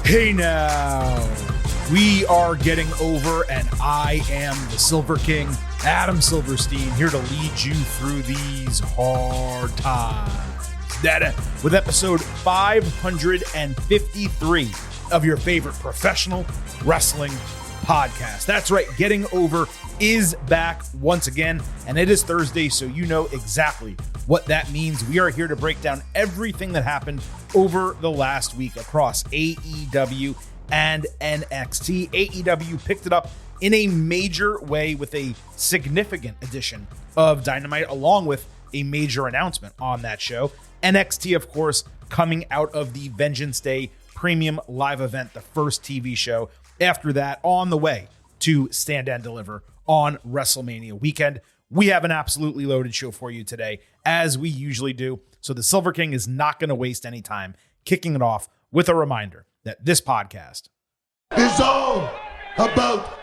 Hey now, we are getting over, and I am the Silver King, Adam Silverstein, here to lead you through these hard times. With episode 553 of your favorite professional wrestling podcast. That's right, Getting Over is back once again, and it is Thursday, so you know exactly what that means. We are here to break down everything that happened over the last week across AEW and NXT. AEW picked it up in a major way with a significant edition of Dynamite, along with a major announcement on that show. NXT, of course, coming out of the Vengeance Day premium live event, the first TV show. After that, on the way to Stand and Deliver on WrestleMania weekend. We have an absolutely loaded show for you today, as we usually do. So the Silver King is not going to waste any time, kicking it off with a reminder that this podcast is all about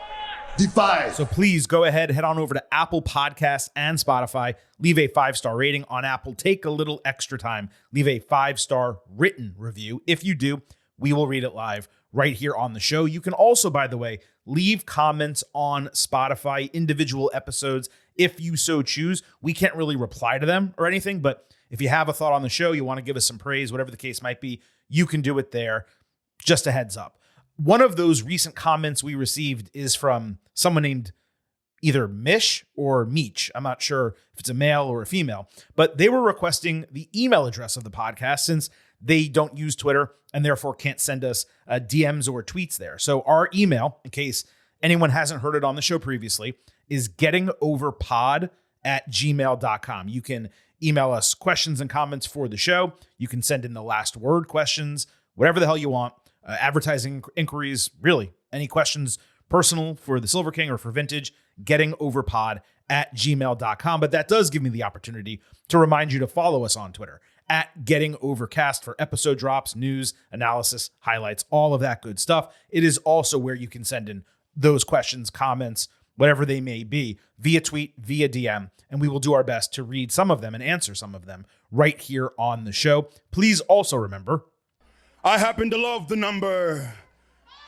Defy. So please go ahead, head on over to Apple Podcasts and Spotify. Leave a 5-star rating on Apple. Take a little extra time. Leave a 5-star written review. If you do, we will read it live right here on the show. You can also, by the way, leave comments on Spotify, individual episodes, if you so choose. We can't really reply to them or anything, but if you have a thought on the show, you want to give us some praise, whatever the case might be, you can do it there. Just a heads up. One of those recent comments we received is from someone named either Mish or Meech. I'm not sure if it's a male or a female, but they were requesting the email address of the podcast since they don't use Twitter and therefore can't send us DMs or tweets there. So our email, in case anyone hasn't heard it on the show previously, is gettingoverpod@gmail.com. You can email us questions and comments for the show. You can send in the last word questions, whatever the hell you want. Advertising inquiries, really, any questions personal for the Silver King or for Vintage, gettingoverpod@gmail.com. But that does give me the opportunity to remind you to follow us on Twitter @gettingovercast for episode drops, news, analysis, highlights, all of that good stuff. It is also where you can send in those questions, comments, whatever they may be, via tweet, via DM, and we will do our best to read some of them and answer some of them right here on the show. Please also remember, I happen to love the number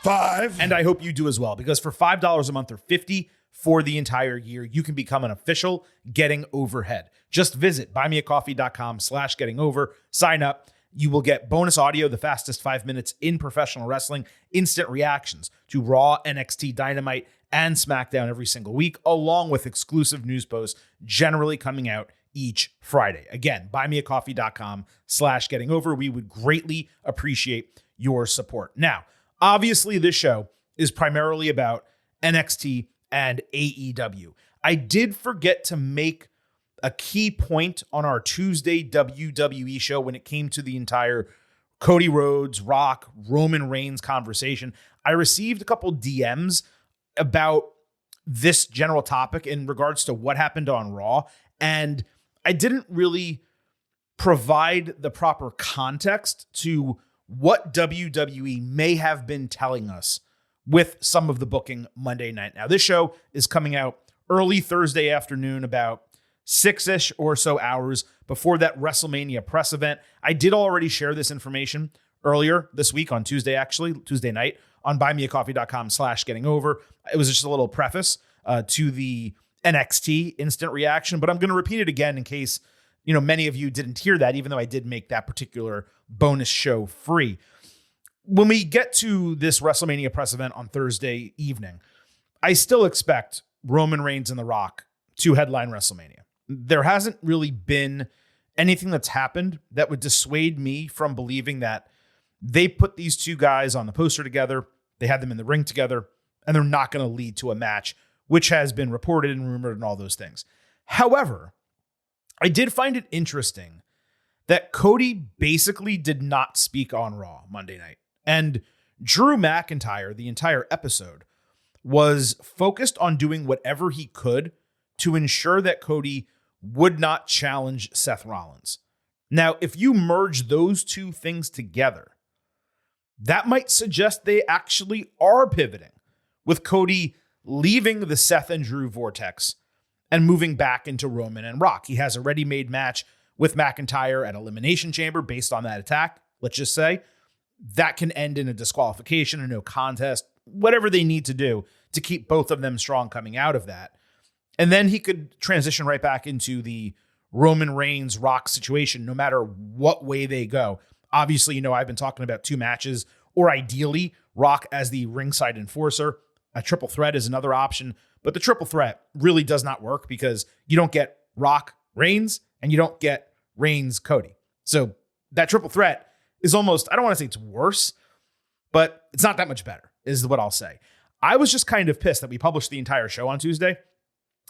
5. and I hope you do as well, because for $5 a month or $50 for the entire year, you can become an official Getting Overhead. Just visit buymeacoffee.com/gettingover, sign up. You will get bonus audio, the fastest 5 minutes in professional wrestling, instant reactions to Raw, NXT, Dynamite, and SmackDown every single week, along with exclusive news posts generally coming out each Friday. Again, buymeacoffee.com/gettingover. We would greatly appreciate your support. Now, obviously, this show is primarily about NXT and AEW. I did forget to make a key point on our Tuesday WWE show when it came to the entire Cody Rhodes, Rock, Roman Reigns conversation. I received a couple DMs about this general topic in regards to what happened on Raw, and I didn't really provide the proper context to what WWE may have been telling us with some of the booking Monday night. Now, this show is coming out early Thursday afternoon, about 6-ish or so hours before that WrestleMania press event. I did already share this information earlier this week on Tuesday night on buymeacoffee.com/gettingover. It was just a little preface to the NXT instant reaction, but I'm going to repeat it again in case, many of you didn't hear that, even though I did make that particular bonus show free. When we get to this WrestleMania press event on Thursday evening, I still expect Roman Reigns and The Rock to headline WrestleMania. There hasn't really been anything that's happened that would dissuade me from believing that they put these two guys on the poster together, they had them in the ring together, and they're not going to lead to a match, which has been reported and rumored and all those things. However, I did find it interesting that Cody basically did not speak on Raw Monday night. And Drew McIntyre, the entire episode, was focused on doing whatever he could to ensure that Cody would not challenge Seth Rollins. Now, if you merge those two things together, that might suggest they actually are pivoting, with Cody leaving the Seth and Drew vortex and moving back into Roman and Rock. He has a ready-made match with McIntyre at Elimination Chamber based on that attack, let's just say. that can end in a disqualification, a no contest, whatever they need to do to keep both of them strong coming out of that. And then he could transition right back into the Roman Reigns Rock situation, no matter what way they go. Obviously, I've been talking about 2 matches, or ideally Rock as the ringside enforcer. A triple threat is another option, but the triple threat really does not work because you don't get Rock Reigns and you don't get Reigns Cody. So that triple threat is almost, I don't want to say it's worse, but it's not that much better, is what I'll say. I was just kind of pissed that we published the entire show on Tuesday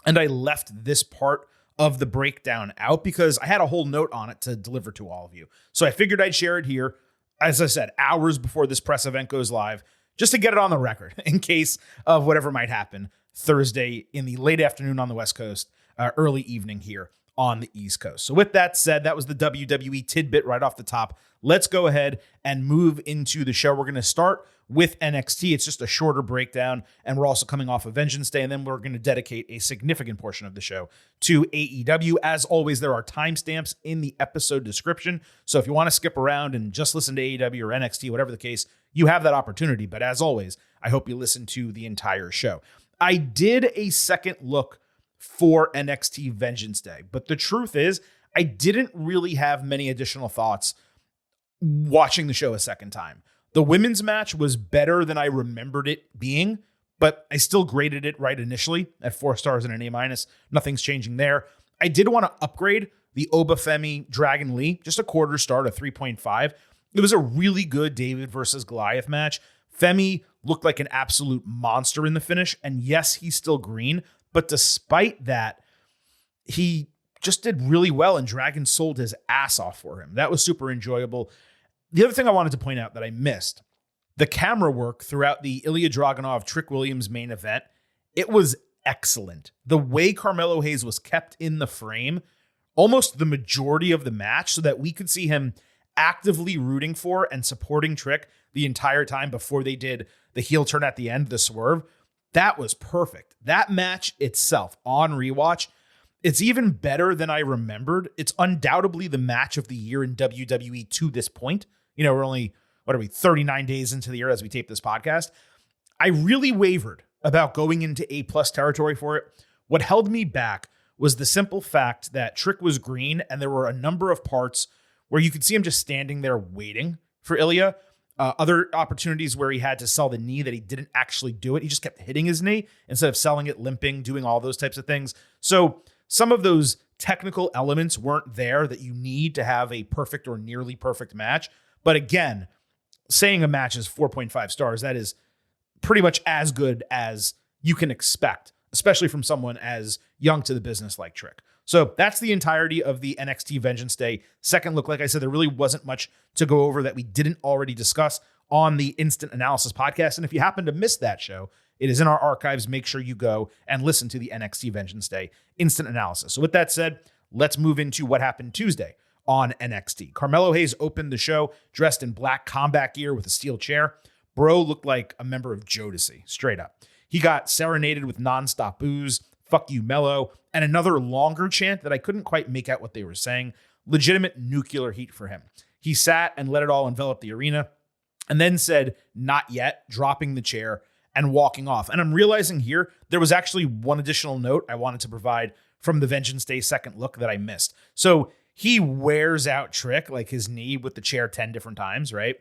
and I left this part of the breakdown out because I had a whole note on it to deliver to all of you. So I figured I'd share it here, as I said, hours before this press event goes live, just to get it on the record in case of whatever might happen Thursday in the late afternoon on the West Coast, early evening here on the East Coast. So with that said, that was the WWE tidbit right off the top. Let's go ahead and move into the show. We're going to start with NXT. It's just a shorter breakdown, and we're also coming off of Vengeance Day, and then we're going to dedicate a significant portion of the show to AEW. As always, there are timestamps in the episode description, so if you want to skip around and just listen to AEW or NXT, whatever the case, you have that opportunity. But as always, I hope you listen to the entire show. I did a second look for NXT Vengeance Day, but the truth is, I didn't really have many additional thoughts watching the show a second time. The women's match was better than I remembered it being, but I still graded it right initially at 4 stars and an A-. Nothing's changing there. I did want to upgrade the Obafemi Dragon Lee, just a quarter star to 3.5. It was a really good David versus Goliath match. Femi looked like an absolute monster in the finish, and yes, he's still green, but despite that, he just did really well, and Dragon sold his ass off for him. That was super enjoyable. The other thing I wanted to point out that I missed, the camera work throughout the Ilya Dragunov Trick Williams main event, it was excellent. The way Carmelo Hayes was kept in the frame almost the majority of the match so that we could see him actively rooting for and supporting Trick the entire time before they did the heel turn at the end, the swerve. That was perfect. That match itself on rewatch, it's even better than I remembered. It's undoubtedly the match of the year in WWE to this point. We're only, 39 days into the year as we tape this podcast. I really wavered about going into A+ territory for it. What held me back was the simple fact that Trick was green and there were a number of parts where you could see him just standing there waiting for Ilya. Other opportunities where he had to sell the knee that he didn't actually do it. He just kept hitting his knee instead of selling it, limping, doing all those types of things. So some of those technical elements weren't there that you need to have a perfect or nearly perfect match. But again, saying a match is 4.5 stars, that is pretty much as good as you can expect, especially from someone as young to the business like Trick. So that's the entirety of the NXT Vengeance Day second look. Like I said, there really wasn't much to go over that we didn't already discuss on the Instant Analysis podcast. And if you happen to miss that show, it is in our archives. Make sure you go and listen to the NXT Vengeance Day Instant Analysis. So with that said, let's move into what happened Tuesday on NXT. Carmelo Hayes opened the show dressed in black combat gear with a steel chair. Bro looked like a member of Jodeci, straight up. He got serenaded with nonstop boos, fuck you, Mello, and another longer chant that I couldn't quite make out what they were saying. Legitimate nuclear heat for him. He sat and let it all envelop the arena and then said, "Not yet," dropping the chair and walking off. And I'm realizing here, there was actually one additional note I wanted to provide from the Vengeance Day second look that I missed. So he wears out Trick, like his knee with the chair 10 different times, right?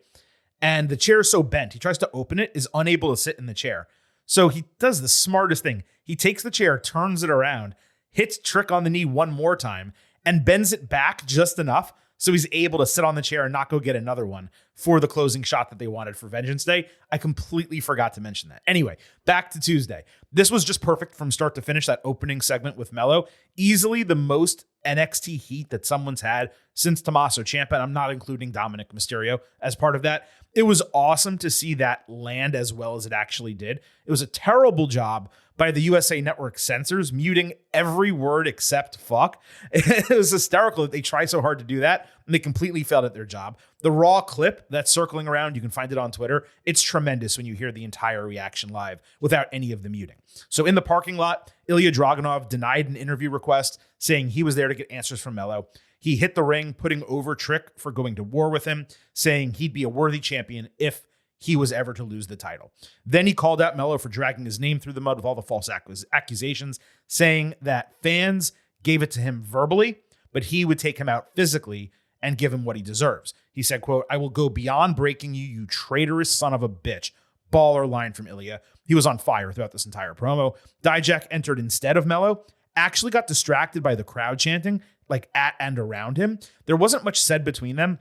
And the chair is so bent, he tries to open it, is unable to sit in the chair. So he does the smartest thing. He takes the chair, turns it around, hits Trick on the knee one more time, and bends it back just enough so he's able to sit on the chair and not go get another one for the closing shot that they wanted for Vengeance Day. I completely forgot to mention that. Anyway, back to Tuesday. This was just perfect from start to finish, that opening segment with Mello. Easily the most NXT heat that someone's had since Tommaso Ciampa, and I'm not including Dominic Mysterio as part of that. It was awesome to see that land as well as it actually did. It was a terrible job by the USA Network censors, muting every word except fuck. It was hysterical that they try so hard to do that, and they completely failed at their job. The Raw clip that's circling around, you can find it on Twitter. It's tremendous when you hear the entire reaction live without any of the muting. So in the parking lot, Ilya Dragunov denied an interview request, saying he was there to get answers from Mello. He hit the ring, putting over Trick for going to war with him, saying he'd be a worthy champion if he was ever to lose the title. Then he called out Melo for dragging his name through the mud with all the false accusations, saying that fans gave it to him verbally, but he would take him out physically and give him what he deserves. He said, quote, "I will go beyond breaking you, you traitorous son of a bitch." Baller line from Ilya. He was on fire throughout this entire promo. Dijak entered instead of Melo, actually got distracted by the crowd chanting, like at and around him. There wasn't much said between them,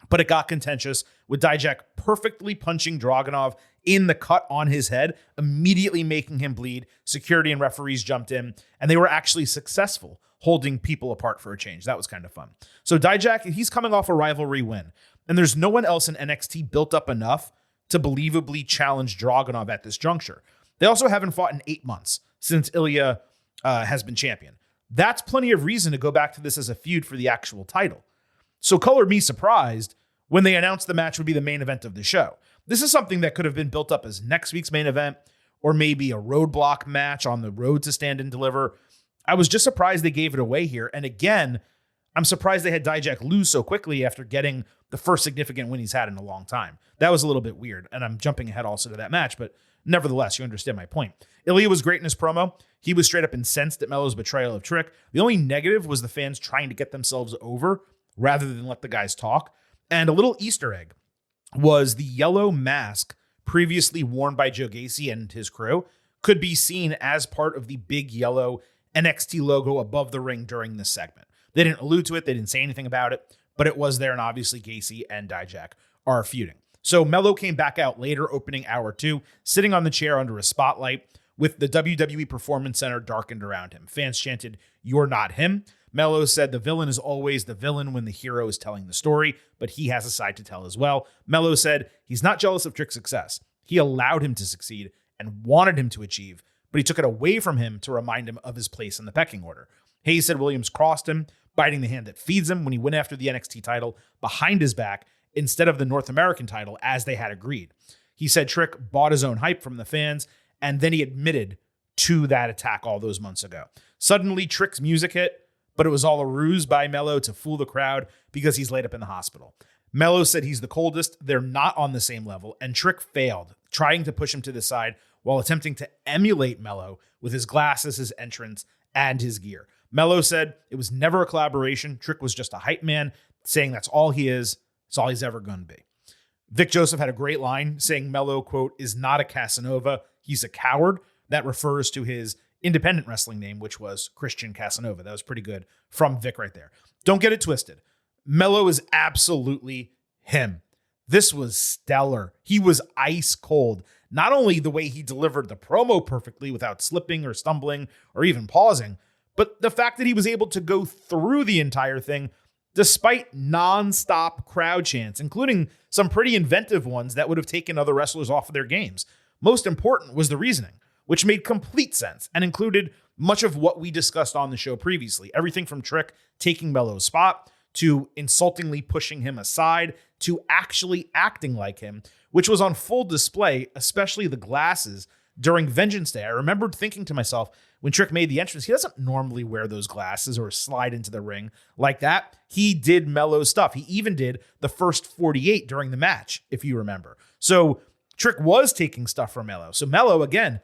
but it got contentious, with Dijak perfectly punching Dragunov in the cut on his head, immediately making him bleed. Security and referees jumped in, and they were actually successful, holding people apart for a change. That was kind of fun. So Dijak, he's coming off a rivalry win, and there's no one else in NXT built up enough to believably challenge Dragunov at this juncture. They also haven't fought in 8 months since Ilya has been champion. That's plenty of reason to go back to this as a feud for the actual title. So color me surprised when they announced the match would be the main event of the show. This is something that could have been built up as next week's main event, or maybe a roadblock match on the road to Stand and Deliver. I was just surprised they gave it away here. And again, I'm surprised they had Dijak lose so quickly after getting the first significant win he's had in a long time. That was a little bit weird, and I'm jumping ahead also to that match, but nevertheless, you understand my point. Ilya was great in his promo. He was straight up incensed at Melo's betrayal of Trick. The only negative was the fans trying to get themselves over rather than let the guys talk. And a little Easter egg was the yellow mask previously worn by Joe Gacy and his crew could be seen as part of the big yellow NXT logo above the ring during this segment. They didn't allude to it. They didn't say anything about it, but it was there, and obviously Gacy and Dijak are feuding. So Melo came back out later, opening hour 2, sitting on the chair under a spotlight with the WWE Performance Center darkened around him. Fans chanted, "You're not him." Melo said the villain is always the villain when the hero is telling the story, but he has a side to tell as well. Melo said he's not jealous of Trick's success. He allowed him to succeed and wanted him to achieve, but he took it away from him to remind him of his place in the pecking order. Hayes said Williams crossed him, biting the hand that feeds him when he went after the NXT title behind his back instead of the North American title as they had agreed. He said Trick bought his own hype from the fans, and then he admitted to that attack all those months ago. Suddenly, Trick's music hit, but it was all a ruse by Melo to fool the crowd because he's laid up in the hospital. Melo said he's the coldest, they're not on the same level, and Trick failed, trying to push him to the side while attempting to emulate Melo with his glasses, his entrance, and his gear. Melo said it was never a collaboration. Trick was just a hype man, saying that's all he is. It's all he's ever going to be. Vic Joseph had a great line saying Melo, quote, "is not a Casanova. He's a coward." That refers to his independent wrestling name, which was Christian Casanova. That was pretty good from Vic right there. Don't get it twisted. Melo is absolutely him. This was stellar. He was ice cold. Not only the way he delivered the promo perfectly without slipping or stumbling or even pausing, but the fact that he was able to go through the entire thing despite non-stop crowd chants, including some pretty inventive ones that would have taken other wrestlers off of their games. Most important was the reasoning, which made complete sense and included much of what we discussed on the show previously. Everything from Trick taking Melo's spot, to insultingly pushing him aside, to actually acting like him, which was on full display, especially the glasses during Vengeance Day. I remembered thinking to myself, when Trick made the entrance, he doesn't normally wear those glasses or slide into the ring like that. He did Melo's stuff. He even did the first 48 during the match, if you remember. So Trick was taking stuff from Melo. So Melo, again,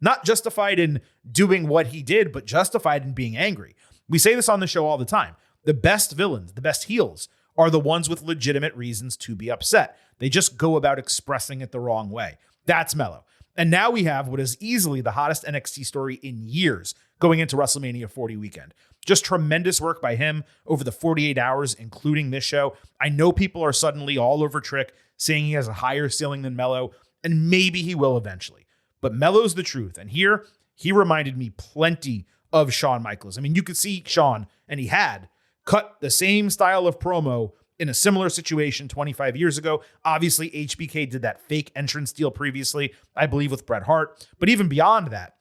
not justified in doing what he did, but justified in being angry. We say this on the show all the time. The best villains, the best heels, are the ones with legitimate reasons to be upset. They just go about expressing it the wrong way. That's Melo. And now we have what is easily the hottest NXT story in years going into WrestleMania 40 weekend. Just tremendous work by him over the 48 hours, including this show. I know people are suddenly all over Trick, saying he has a higher ceiling than Melo, and maybe he will eventually. But Melo's the truth. And here, he reminded me plenty of Shawn Michaels. I mean, you could see Shawn, and he had cut the same style of promo in a similar situation 25 years ago. Obviously, HBK did that fake entrance deal previously, I believe with Bret Hart. But even beyond that,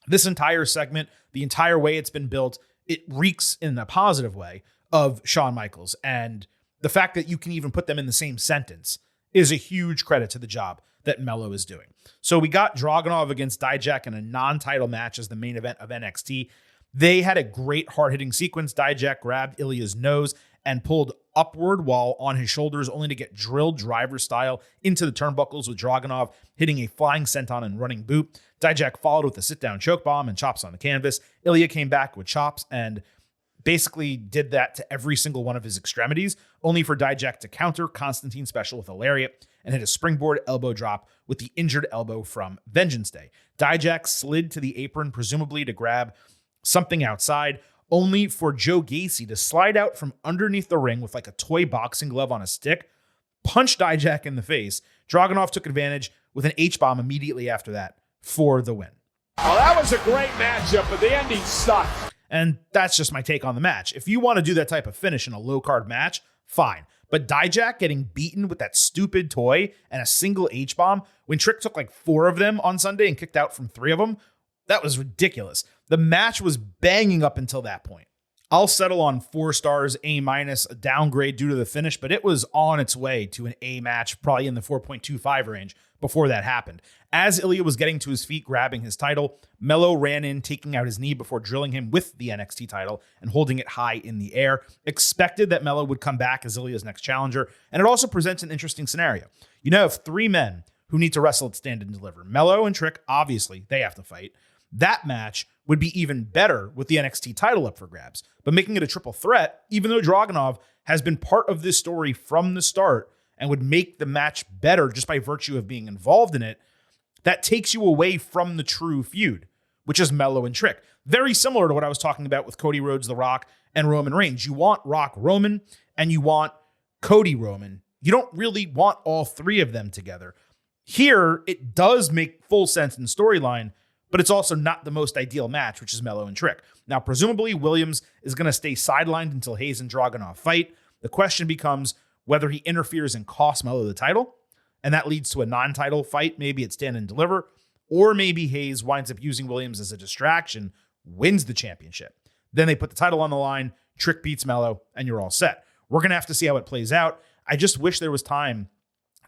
this entire segment, the entire way it's been built, it reeks in a positive way of Shawn Michaels. And the fact that you can even put them in the same sentence is a huge credit to the job that Melo is doing. So we got Dragunov against Dijak in a non-title match as the main event of NXT. They had a great hard-hitting sequence. Dijak grabbed Ilya's nose and pulled upward while on his shoulders, only to get drilled driver style into the turnbuckles, with Dragunov hitting a flying senton and running boot. Dijak followed with a sit-down choke bomb and chops on the canvas. Ilya came back with chops and basically did that to every single one of his extremities, only for Dijak to counter Constantine's special with a lariat and hit a springboard elbow drop with the injured elbow from Vengeance Day. Dijak slid to the apron, presumably to grab something outside, only for Joe Gacy to slide out from underneath the ring with like a toy boxing glove on a stick, punch Dijak in the face. Dragunov took advantage with an H-bomb immediately after that for the win. Well, that was a great matchup, but the ending sucked. And that's just my take on the match. If you want to do that type of finish in a low-card match, fine. But Dijak getting beaten with that stupid toy and a single H-bomb when Trick took like 4 of them on Sunday and kicked out from 3 of them, that was ridiculous. The match was banging up until that point. I'll settle on 4 stars, A-, a downgrade due to the finish, but it was on its way to an A match, probably in the 4.25 range before that happened. As Ilya was getting to his feet, grabbing his title, Melo ran in, taking out his knee before drilling him with the NXT title and holding it high in the air. Expected that Melo would come back as Ilya's next challenger, and it also presents an interesting scenario. You now have 3 men who need to wrestle at Stand and Deliver. Melo and Trick, obviously, they have to fight. That match would be even better with the NXT title up for grabs. But making it a triple threat, even though Dragunov has been part of this story from the start and would make the match better just by virtue of being involved in it, that takes you away from the true feud, which is Melo and Trick. Very similar to what I was talking about with Cody Rhodes, The Rock, and Roman Reigns. You want Rock Roman and you want Cody Roman. You don't really want all 3 of them together. Here, it does make full sense in storyline, but it's also not the most ideal match, which is Melo and Trick. Now, presumably, Williams is going to stay sidelined until Hayes and Dragunov fight. The question becomes whether he interferes and costs Melo the title, and that leads to a non-title fight, maybe at Stand and Deliver, or maybe Hayes winds up using Williams as a distraction, wins the championship. Then they put the title on the line, Trick beats Melo, and you're all set. We're going to have to see how it plays out. I just wish there was time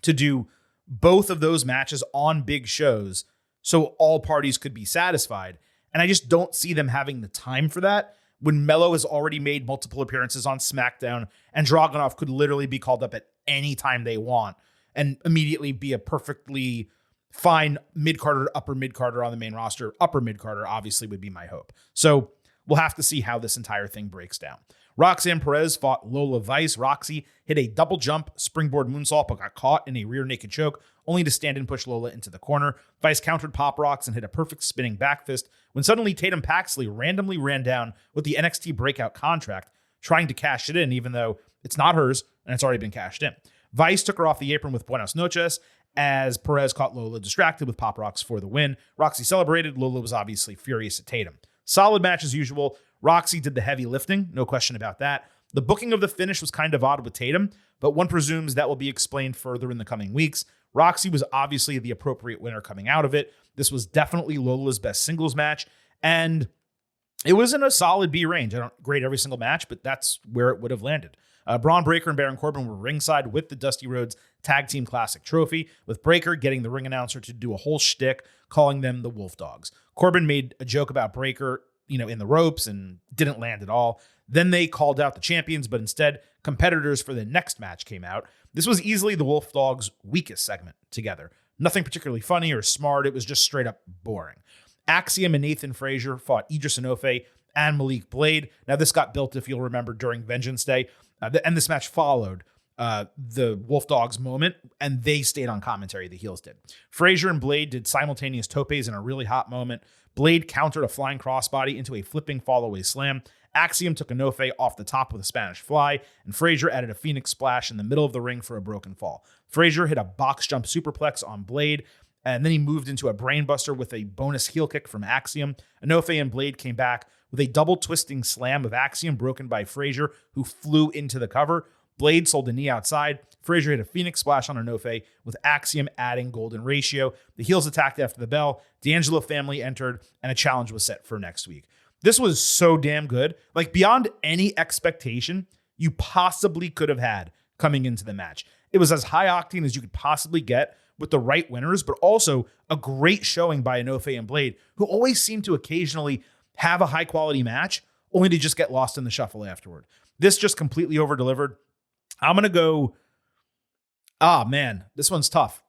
to do both of those matches on big shows so all parties could be satisfied. And I just don't see them having the time for that when Melo has already made multiple appearances on SmackDown and Dragunov could literally be called up at any time they want and immediately be a perfectly fine mid-carder, upper mid-carder on the main roster. Upper mid-carder obviously would be my hope. So we'll have to see how this entire thing breaks down. Roxanne Perez fought Lola Vice. Roxy hit a double jump springboard moonsault but got caught in a rear naked choke, only to stand and push Lola into the corner. Vice countered Pop Rocks and hit a perfect spinning back fist when suddenly Tatum Paxley randomly ran down with the NXT breakout contract, trying to cash it in, even though it's not hers and it's already been cashed in. Vice took her off the apron with Buenos Noches as Perez caught Lola distracted with Pop Rocks for the win. Roxy celebrated. Lola was obviously furious at Tatum. Solid match as usual. Roxy did the heavy lifting, no question about that. The booking of the finish was kind of odd with Tatum, but one presumes that will be explained further in the coming weeks. Roxy was obviously the appropriate winner coming out of it. This was definitely Lola's best singles match, and it was in a solid B range. I don't grade every single match, but that's where it would have landed. Braun Breaker and Baron Corbin were ringside with the Dusty Rhodes Tag Team Classic trophy, with Breaker getting the ring announcer to do a whole shtick, calling them the Wolf Dogs. Corbin made a joke about Breaker, in the ropes and didn't land at all. Then they called out the champions, but instead competitors for the next match came out. This was easily the Wolf Dogs' weakest segment together. Nothing particularly funny or smart. It was just straight up boring. Axiom and Nathan Frazier fought Idris Enofe and Malik Blade. Now, this got built, if you'll remember, during Vengeance Day. And this match followed the Wolf Dogs moment, and they stayed on commentary, the heels did. Frazier and Blade did simultaneous topes in a really hot moment. Blade countered a flying crossbody into a flipping fallaway slam. Axiom took Enofe off the top with a Spanish fly, and Frazier added a Phoenix splash in the middle of the ring for a broken fall. Frazier hit a box jump superplex on Blade, and then he moved into a brainbuster with a bonus heel kick from Axiom. Enofe and Blade came back with a double twisting slam of Axiom broken by Frazier, who flew into the cover. Blade sold the knee outside. Frazier hit a Phoenix splash on Enofe, with Axiom adding golden ratio. The heels attacked after the bell. D'Angelo family entered, and a challenge was set for next week. This was so damn good. Like, beyond any expectation you possibly could have had coming into the match. It was as high octane as you could possibly get with the right winners, but also a great showing by Enofe and Blade, who always seem to occasionally have a high quality match only to just get lost in the shuffle afterward. This just completely over delivered. I'm going to go, man, this one's tough.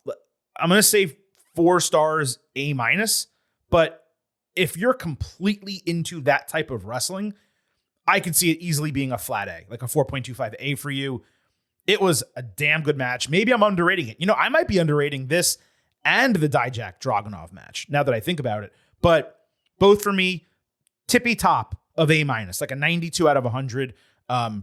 I'm going to say 4 stars, A-, but if you're completely into that type of wrestling, I could see it easily being a flat A, like a 4.25 A for you. It was a damn good match. Maybe I'm underrating it. I might be underrating this and the Dijak Dragunov match now that I think about it. But both for me, tippy top of A-, like a 92 out of 100,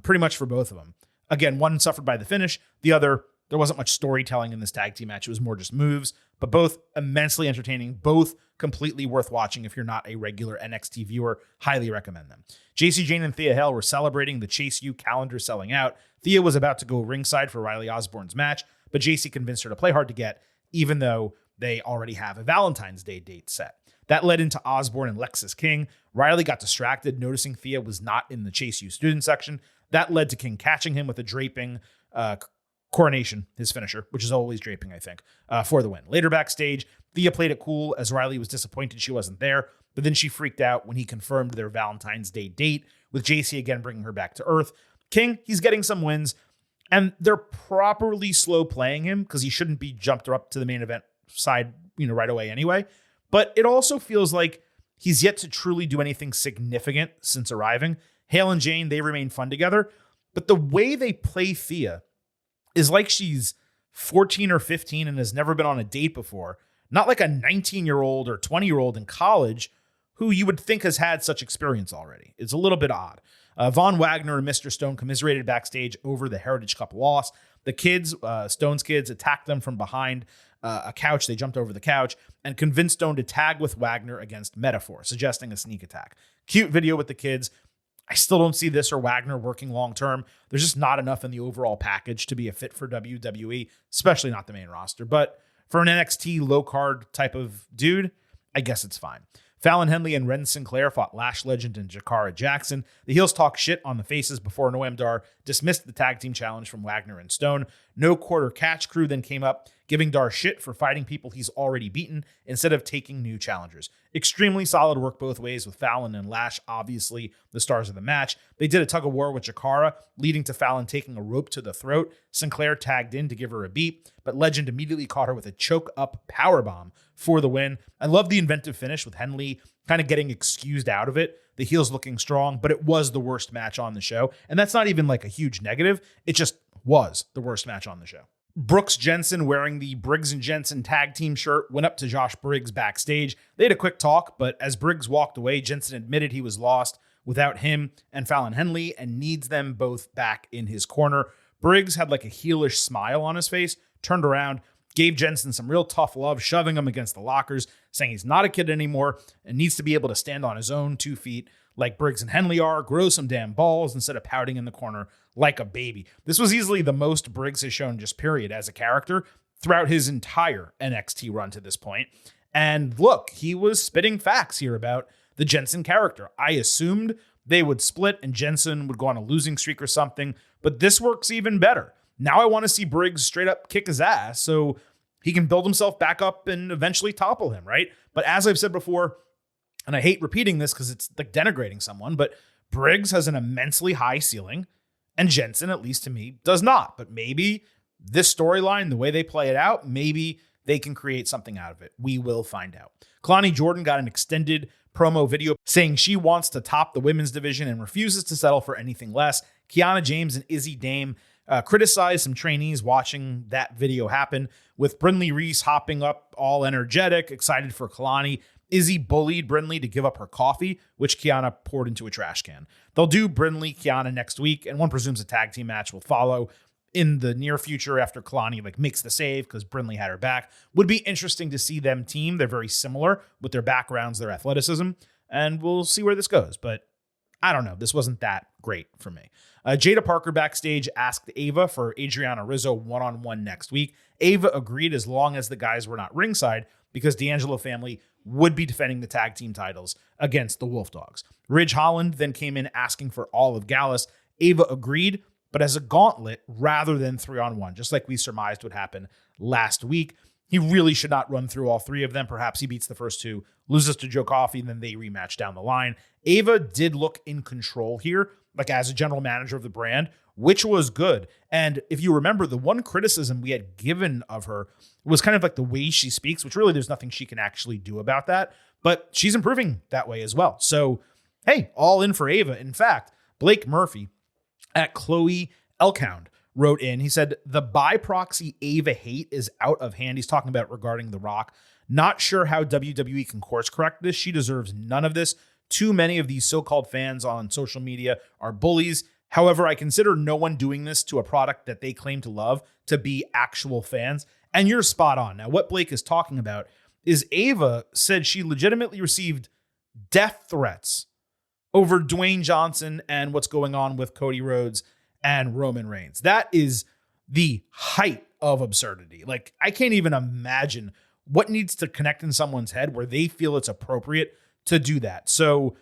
pretty much for both of them. Again, one suffered by the finish. The other, there wasn't much storytelling in this tag team match. It was more just moves, but both immensely entertaining, both completely worth watching if you're not a regular NXT viewer. Highly recommend them. JC Jane and Thea Hale were celebrating the Chase U calendar selling out. Thea was about to go ringside for Riley Osborne's match, but JC convinced her to play hard to get, even though they already have a Valentine's Day date set. That led into Osborne and Lexus King. Riley got distracted, noticing Thea was not in the Chase U student section. That led to King catching him with a draping coronation, his finisher, which is always draping, I think, for the win. Later backstage, Thea played it cool as Riley was disappointed she wasn't there, but then she freaked out when he confirmed their Valentine's Day date, with JC again bringing her back to earth. King, he's getting some wins, and they're properly slow playing him because he shouldn't be jumped up to the main event side, right away anyway. But it also feels like he's yet to truly do anything significant since arriving. Hale and Jane, they remain fun together, but the way they play Thea is like she's 14 or 15 and has never been on a date before. Not like a 19-year-old or 20-year-old in college who you would think has had such experience already. It's a little bit odd. Von Wagner and Mr. Stone commiserated backstage over the Heritage Cup loss. The kids, Stone's kids, attacked them from behind a couch. They jumped over the couch and convinced Stone to tag with Wagner against Metaphor, suggesting a sneak attack. Cute video with the kids. I still don't see this or Wagner working long-term. There's just not enough in the overall package to be a fit for WWE, especially not the main roster. But for an NXT low-card type of dude, I guess it's fine. Fallon Henley and Ren Sinclair fought Lash Legend and Jakara Jackson. The heels talked shit on the faces before Noam Dar dismissed the tag team challenge from Wagner and Stone. No Quarter Catch Crew then came up, giving Dar shit for fighting people he's already beaten instead of taking new challengers. Extremely solid work both ways, with Fallon and Lash obviously the stars of the match. They did a tug of war with Jakara, leading to Fallon taking a rope to the throat. Sinclair tagged in to give her a beat, but Legend immediately caught her with a choke-up powerbomb for the win. I love the inventive finish with Henley kind of getting excused out of it. The heels looking strong, but it was the worst match on the show. And that's not even like a huge negative. It just was the worst match on the show. Brooks Jensen, wearing the Briggs & Jensen tag team shirt, went up to Josh Briggs backstage. They had a quick talk, but as Briggs walked away, Jensen admitted he was lost without him and Fallon Henley and needs them both back in his corner. Briggs had like a heelish smile on his face, turned around, gave Jensen some real tough love, shoving him against the lockers, saying he's not a kid anymore and needs to be able to stand on his own 2 feet like Briggs and Henley are, grow some damn balls instead of pouting in the corner like a baby. This was easily the most Briggs has shown just period as a character throughout his entire NXT run to this point. And look, he was spitting facts here about the Jensen character. I assumed they would split and Jensen would go on a losing streak or something, but this works even better. Now I want to see Briggs straight up kick his ass so he can build himself back up and eventually topple him, right? But as I've said before, and I hate repeating this because it's like denigrating someone, but Briggs has an immensely high ceiling and Jensen, at least to me, does not. But maybe this storyline, the way they play it out, maybe they can create something out of it. We will find out. Kalani Jordan got an extended promo video saying she wants to top the women's division and refuses to settle for anything less. Kiana James and Izzy Dame criticized some trainees watching that video happen, with Brindley Reese hopping up all energetic, excited for Kalani. Izzy bullied Brindley to give up her coffee, which Kiana poured into a trash can. They'll do Brindley, Kiana next week, and one presumes a tag team match will follow in the near future after Kalani makes the save because Brindley had her back. Would be interesting to see them team. They're very similar with their backgrounds, their athleticism, and we'll see where this goes. But I don't know. This wasn't that great for me. Jada Parker backstage asked Ava for Adriana Rizzo one-on-one next week. Ava agreed as long as the guys were not ringside because D'Angelo family would be defending the tag team titles against the Wolf Dogs. Ridge Holland then came in asking for all of Gallus. Ava agreed, but as a gauntlet rather than 3-on-1, just like we surmised would happen last week. he really should not run through all three of them. Perhaps he beats the first two, loses to Joe Coffey, and then they rematch down the line. Ava did look in control here, like as a general manager of the brand, which was good. And if you remember, the one criticism we had given of her was kind of like the way she speaks, which really there's nothing she can actually do about that. But she's improving that way as well. So, hey, all in for Ava. In fact, Blake Murphy at Chloe Elkhound wrote in, he said, the by proxy Ava hate is out of hand. He's talking about regarding The Rock. Not sure how WWE can course correct this. She deserves none of this. Too many of these so-called fans on social media are bullies. However, I consider no one doing this to a product that they claim to love to be actual fans. And you're spot on. Now, what Blake is talking about is Ava said she legitimately received death threats over Dwayne Johnson and what's going on with Cody Rhodes and Roman Reigns. That is the height of absurdity. Like, I can't even imagine what needs to connect in someone's head where they feel it's appropriate to do that. So,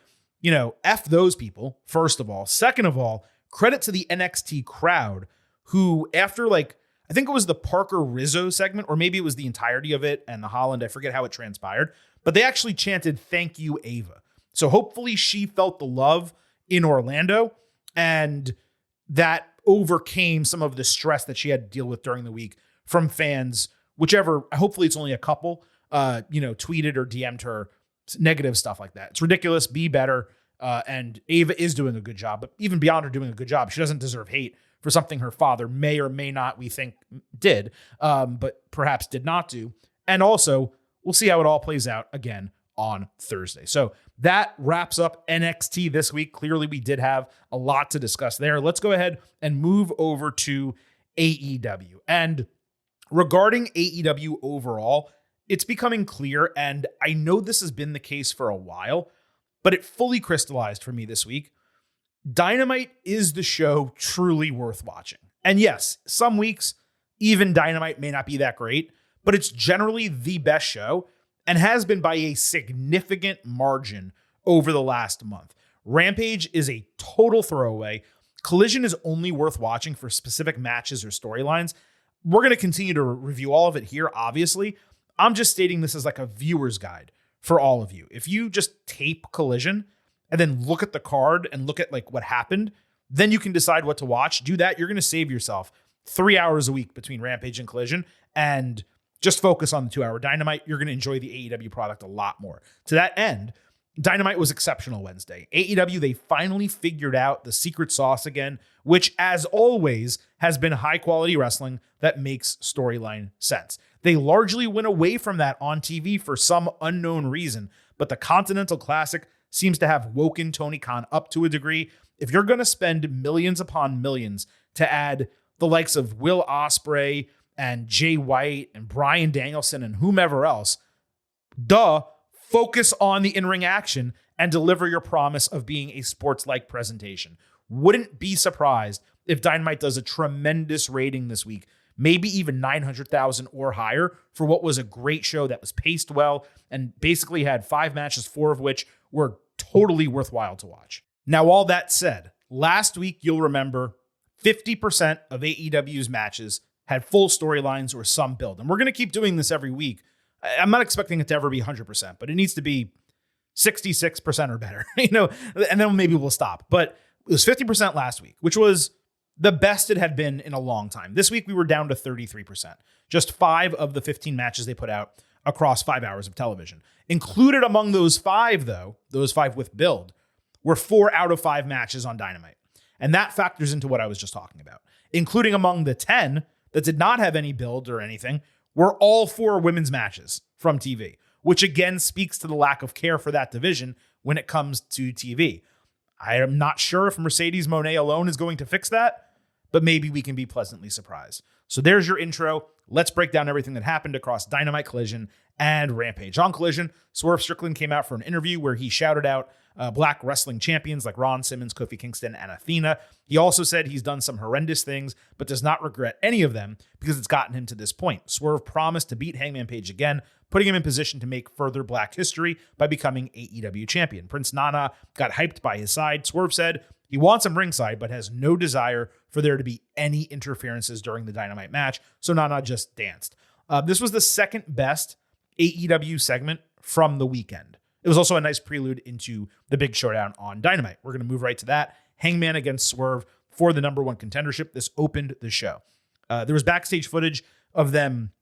F those people, first of all. Second of all, credit to the NXT crowd who, after I think it was the Parker Rizzo segment, or maybe it was the entirety of it and the Holland, I forget how it transpired, but they actually chanted, "Thank you, Ava." So hopefully she felt the love in Orlando and that overcame some of the stress that she had to deal with during the week from fans, whichever, hopefully it's only a couple, tweeted or DM'd her negative stuff like that. It's ridiculous. Be better. And Ava is doing a good job, but even beyond her doing a good job, she doesn't deserve hate for something her father may or may not, we think, did, but perhaps did not do. And also, we'll see how it all plays out again on Thursday. So that wraps up NXT this week. Clearly, we did have a lot to discuss there. Let's go ahead and move over to AEW. And regarding AEW overall, it's becoming clear, and I know this has been the case for a while, but it fully crystallized for me this week. Dynamite is the show truly worth watching. And yes, some weeks, even Dynamite may not be that great, but it's generally the best show and has been by a significant margin over the last month. Rampage is a total throwaway. Collision is only worth watching for specific matches or storylines. We're going to continue to review all of it here, obviously. I'm just stating this as like a viewer's guide for all of you. If you just tape Collision and then look at the card and look at what happened, then you can decide what to watch. Do that. You're going to save yourself 3 hours a week between Rampage and Collision and just focus on the 2-hour Dynamite. You're going to enjoy the AEW product a lot more. To that end, Dynamite was exceptional Wednesday. AEW, they finally figured out the secret sauce again, which, as always, has been high-quality wrestling that makes storyline sense. They largely went away from that on TV for some unknown reason, but the Continental Classic seems to have woken Tony Khan up to a degree. If you're going to spend millions upon millions to add the likes of Will Ospreay and Jay White and Bryan Danielson and whomever else, focus on the in-ring action and deliver your promise of being a sports-like presentation. Wouldn't be surprised if Dynamite does a tremendous rating this week, maybe even 900,000 or higher for what was a great show that was paced well and basically had 5 matches, 4 of which were totally worthwhile to watch. Now, all that said, last week, you'll remember 50% of AEW's matches had full storylines or some build. And we're going to keep doing this every week. I'm not expecting it to ever be 100%, but it needs to be 66% or better, and then maybe we'll stop. But it was 50% last week, which was the best it had been in a long time. This week, we were down to 33%. Just 5 of the 15 matches they put out across 5 hours of television. Included among those 5, though, those 5 with build, were 4 out of 5 matches on Dynamite. And that factors into what I was just talking about. Including among the 10 that did not have any build or anything, were all 4 women's matches from TV, which again speaks to the lack of care for that division when it comes to TV. I am not sure if Mercedes Moné alone is going to fix that, but maybe we can be pleasantly surprised. So there's your intro. Let's break down everything that happened across Dynamite, Collision, and Rampage. On Collision, Swerve Strickland came out for an interview where he shouted out black wrestling champions like Ron Simmons, Kofi Kingston, and Athena. He also said he's done some horrendous things, but does not regret any of them because it's gotten him to this point. Swerve promised to beat Hangman Page again, putting him in position to make further black history by becoming AEW champion. Prince Nana got hyped by his side. Swerve said he wants him ringside, but has no desire for there to be any interferences during the Dynamite match, so Nana just danced. This was the second best AEW segment from the weekend. It was also a nice prelude into the big showdown on Dynamite. We're going to move right to that. Hangman against Swerve for the number one contendership. This opened the show. There was backstage footage of them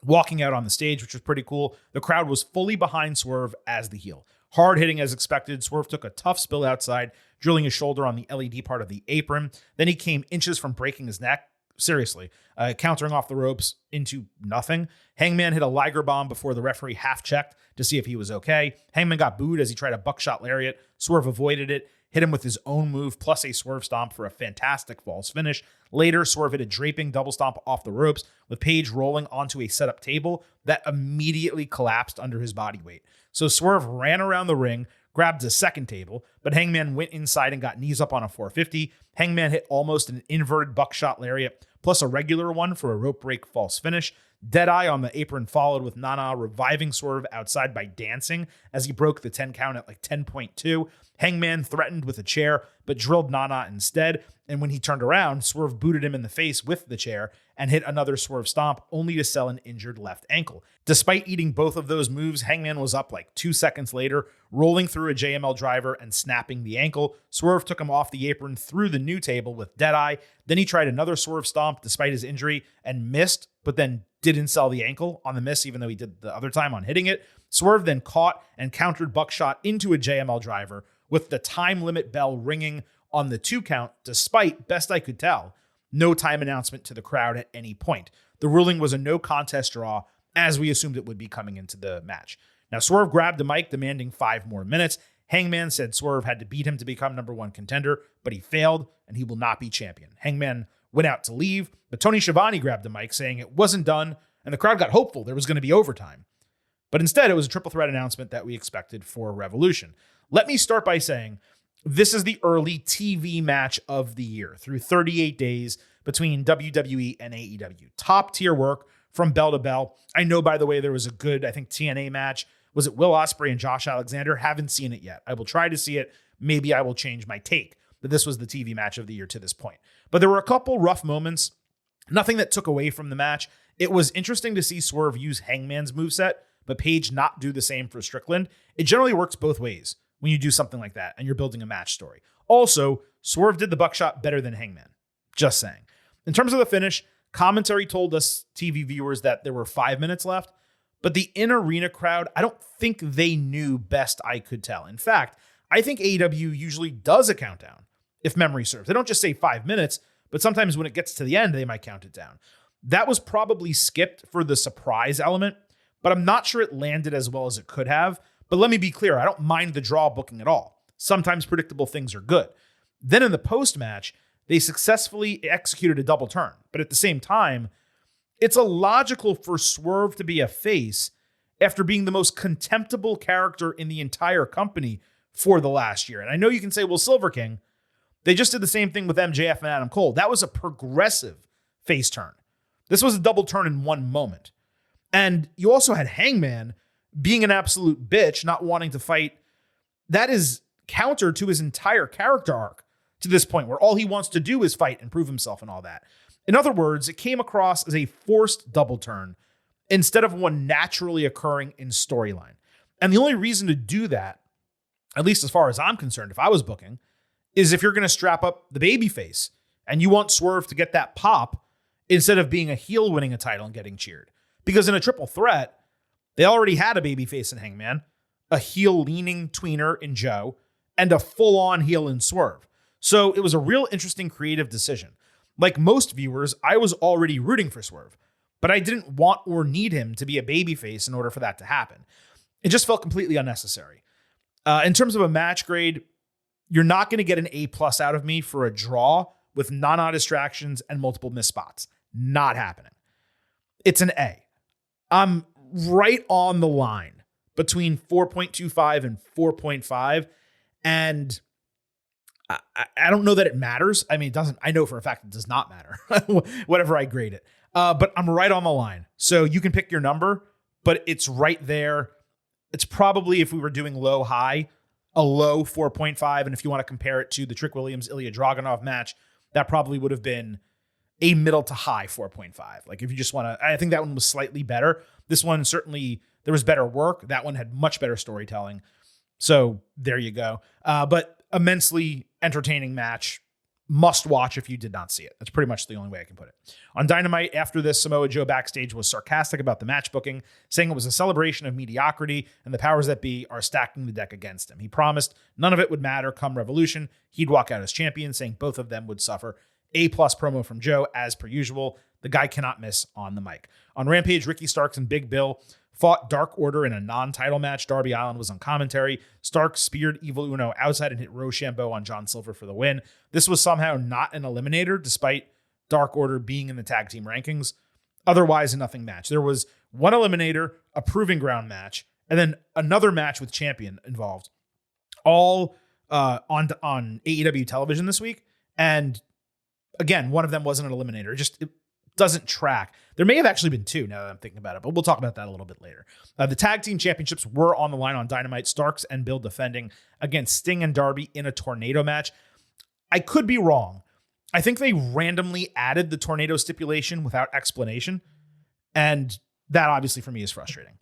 walking out on the stage, which was pretty cool. The crowd was fully behind Swerve as the heel. Hard hitting as expected. Swerve took a tough spill outside, drilling his shoulder on the LED part of the apron. Then he came inches from breaking his neck. Seriously, countering off the ropes into nothing. Hangman hit a Liger bomb before the referee half-checked to see if he was okay. Hangman got booed as he tried a buckshot lariat. Swerve avoided it, hit him with his own move, plus a Swerve stomp for a fantastic false finish. Later, Swerve hit a draping double stomp off the ropes, with Page rolling onto a setup table that immediately collapsed under his body weight. So Swerve ran around the ring, grabbed a second table, but Hangman went inside and got knees up on a 450. Hangman hit almost an inverted buckshot lariat, plus a regular one for a rope break false finish. Deadeye on the apron followed, with Nana reviving Swerve outside by dancing as he broke the 10 count at like 10.2. Hangman threatened with a chair, but drilled Nana instead. And when he turned around, Swerve booted him in the face with the chair and hit another Swerve stomp, only to sell an injured left ankle. Despite eating both of those moves, Hangman was up like 2 seconds later, rolling through a JML driver and snapping the ankle. Swerve took him off the apron through the new table with Deadeye. Then he tried another Swerve stomp despite his injury and missed, but then didn't sell the ankle on the miss, even though he did the other time on hitting it. Swerve then caught and countered buckshot into a JML driver, with the time limit bell ringing on the 2 count, despite, best I could tell, no time announcement to the crowd at any point. The ruling was a no contest draw, as we assumed it would be coming into the match. Now, Swerve grabbed the mic, demanding 5 more minutes. Hangman said Swerve had to beat him to become number one contender, but he failed, and he will not be champion. Hangman went out to leave, but Tony Schiavone grabbed the mic, saying it wasn't done, and the crowd got hopeful there was going to be overtime. But instead, it was a triple threat announcement that we expected for Revolution. Let me start by saying this is the early TV match of the year through 38 days between WWE and AEW. Top tier work from bell to bell. I know, by the way, there was a good, I think, TNA match. Was it Will Ospreay and Josh Alexander? Haven't seen it yet. I will try to see it. Maybe I will change my take that this was the TV match of the year to this point. But there were a couple rough moments. Nothing that took away from the match. It was interesting to see Swerve use Hangman's moveset, but Page not do the same for Strickland. It generally works both ways when you do something like that and you're building a match story. Also, Swerve did the buckshot better than Hangman. Just saying. In terms of the finish, commentary told us TV viewers that there were 5 minutes left, but the in-arena crowd, I don't think they knew, best I could tell. In fact, I think AEW usually does a countdown, if memory serves. They don't just say 5 minutes, but sometimes when it gets to the end, they might count it down. That was probably skipped for the surprise element, but I'm not sure it landed as well as it could have. But let me be clear, I don't mind the draw booking at all. Sometimes predictable things are good. Then in the post-match, they successfully executed a double turn. But at the same time, it's illogical for Swerve to be a face after being the most contemptible character in the entire company for the last year. And I know you can say, well, Silver King, they just did the same thing with MJF and Adam Cole. That was a progressive face turn. This was a double turn in one moment. And you also had Hangman being an absolute bitch, not wanting to fight. That is counter to his entire character arc to this point, where all he wants to do is fight and prove himself and all that. In other words, it came across as a forced double turn instead of one naturally occurring in storyline. And the only reason to do that, at least as far as I'm concerned, if I was booking, is if you're going to strap up the babyface and you want Swerve to get that pop instead of being a heel winning a title and getting cheered. Because in a triple threat, they already had a babyface in Hangman, a heel-leaning tweener in Joe, and a full-on heel in Swerve. So it was a real interesting creative decision. Like most viewers, I was already rooting for Swerve, but I didn't want or need him to be a babyface in order for that to happen. It just felt completely unnecessary. In terms of a match grade, you're not going to get an A+ out of me for a draw with non distractions and multiple missed spots. Not happening. It's an A. I'm right on the line between 4.25 and 4.5. And I don't know that it matters. I mean, it doesn't. I know for a fact it does not matter, whatever I grade it. But I'm right on the line. So you can pick your number, but it's right there. It's probably, if we were doing low-high, a low 4.5. And if you want to compare it to the Trick Williams-Ilya Dragunov match, that probably would have been a middle to high 4.5. Like if you just want to, I think that one was slightly better. This one certainly, there was better work. That one had much better storytelling. So there you go. But immensely entertaining match. Must watch if you did not see it. That's pretty much the only way I can put it. On Dynamite, after this, Samoa Joe backstage was sarcastic about the match booking, saying it was a celebration of mediocrity and the powers that be are stacking the deck against him. He promised none of it would matter come Revolution. He'd walk out as champion, saying both of them would suffer. A+ promo from Joe, as per usual. The guy cannot miss on the mic. On Rampage, Ricky Starks and Big Bill fought Dark Order in a non-title match. Darby Allin was on commentary. Starks speared Evil Uno outside and hit Rochambeau on John Silver for the win. This was somehow not an eliminator, despite Dark Order being in the tag team rankings. Otherwise, a nothing match. There was one eliminator, a proving ground match, and then another match with champion involved. All on AEW television this week. And again, one of them wasn't an eliminator. It doesn't track. There may have actually been two now that I'm thinking about it, but we'll talk about that a little bit later. The tag team championships were on the line on Dynamite. Starks and Bill defending against Sting and Darby in a tornado match. I could be wrong. I think they randomly added the tornado stipulation without explanation. And that obviously for me is frustrating.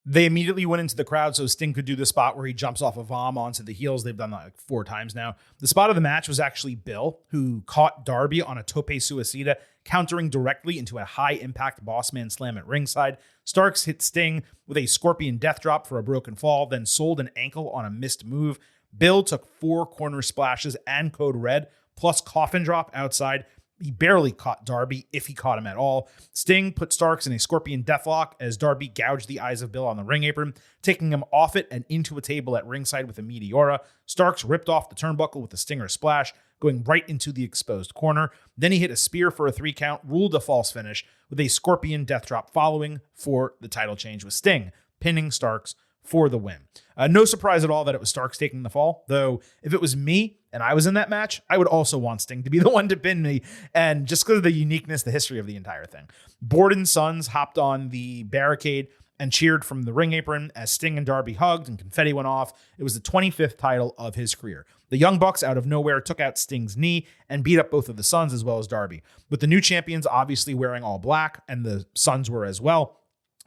They immediately went into the crowd so Sting could do the spot where he jumps off a vom onto the heels. They've done that like 4 times now. The spot of the match was actually Bill, who caught Darby on a tope suicida, countering directly into a high-impact bossman slam at ringside. Starks hit Sting with a scorpion death drop for a broken fall, then sold an ankle on a missed move. Bill took 4 corner splashes and code red, plus coffin drop outside. He barely caught Darby, if he caught him at all. Sting put Starks in a scorpion deathlock as Darby gouged the eyes of Bill on the ring apron, taking him off it and into a table at ringside with a Meteora. Starks ripped off the turnbuckle with a Stinger splash, going right into the exposed corner. Then he hit a spear for a 3 count, ruled a false finish with a scorpion death drop following for the title change with Sting, pinning Starks for the win. No surprise at all that it was Starks taking the fall, though if it was me and I was in that match, I would also want Sting to be the one to pin me, and just because of the uniqueness, the history of the entire thing. Borden's sons hopped on the barricade and cheered from the ring apron as Sting and Darby hugged and confetti went off. It was the 25th title of his career. The Young Bucks out of nowhere took out Sting's knee and beat up both of the sons as well as Darby. With the new champions obviously wearing all black, and the sons were as well,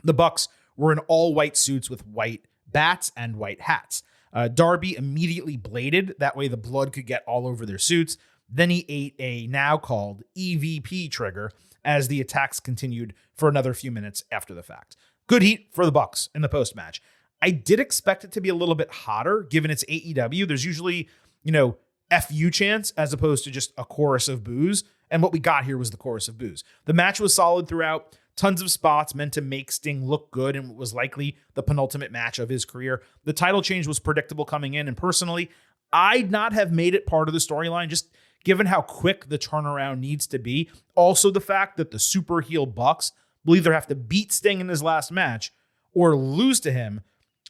the Bucks were in all white suits with white bats and white hats. Darby immediately bladed. That way the blood could get all over their suits. Then he ate a now called EVP trigger as the attacks continued for another few minutes after the fact. Good heat for the Bucks in the post-match. I did expect it to be a little bit hotter given it's AEW. There's usually, FU chants as opposed to just a chorus of boos. And what we got here was the chorus of boos. The match was solid throughout. Tons of spots meant to make Sting look good in what was likely the penultimate match of his career. The title change was predictable coming in, and personally, I'd not have made it part of the storyline, just given how quick the turnaround needs to be. Also, the fact that the super heel Bucks will either have to beat Sting in his last match or lose to him,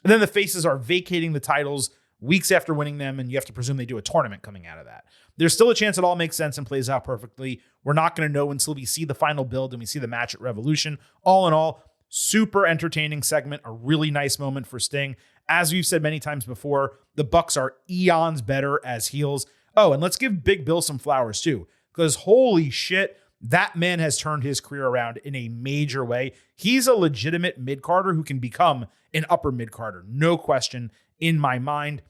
and then the faces are vacating the titles weeks after winning them, and you have to presume they do a tournament coming out of that. There's still a chance it all makes sense and plays out perfectly. We're not going to know until we see the final build and we see the match at Revolution. All in all, super entertaining segment, a really nice moment for Sting. As we've said many times before, the Bucks are eons better as heels. Oh, and let's give Big Bill some flowers too, because holy shit, that man has turned his career around in a major way. He's a legitimate mid-carder who can become an upper mid-carder, no question in my mind.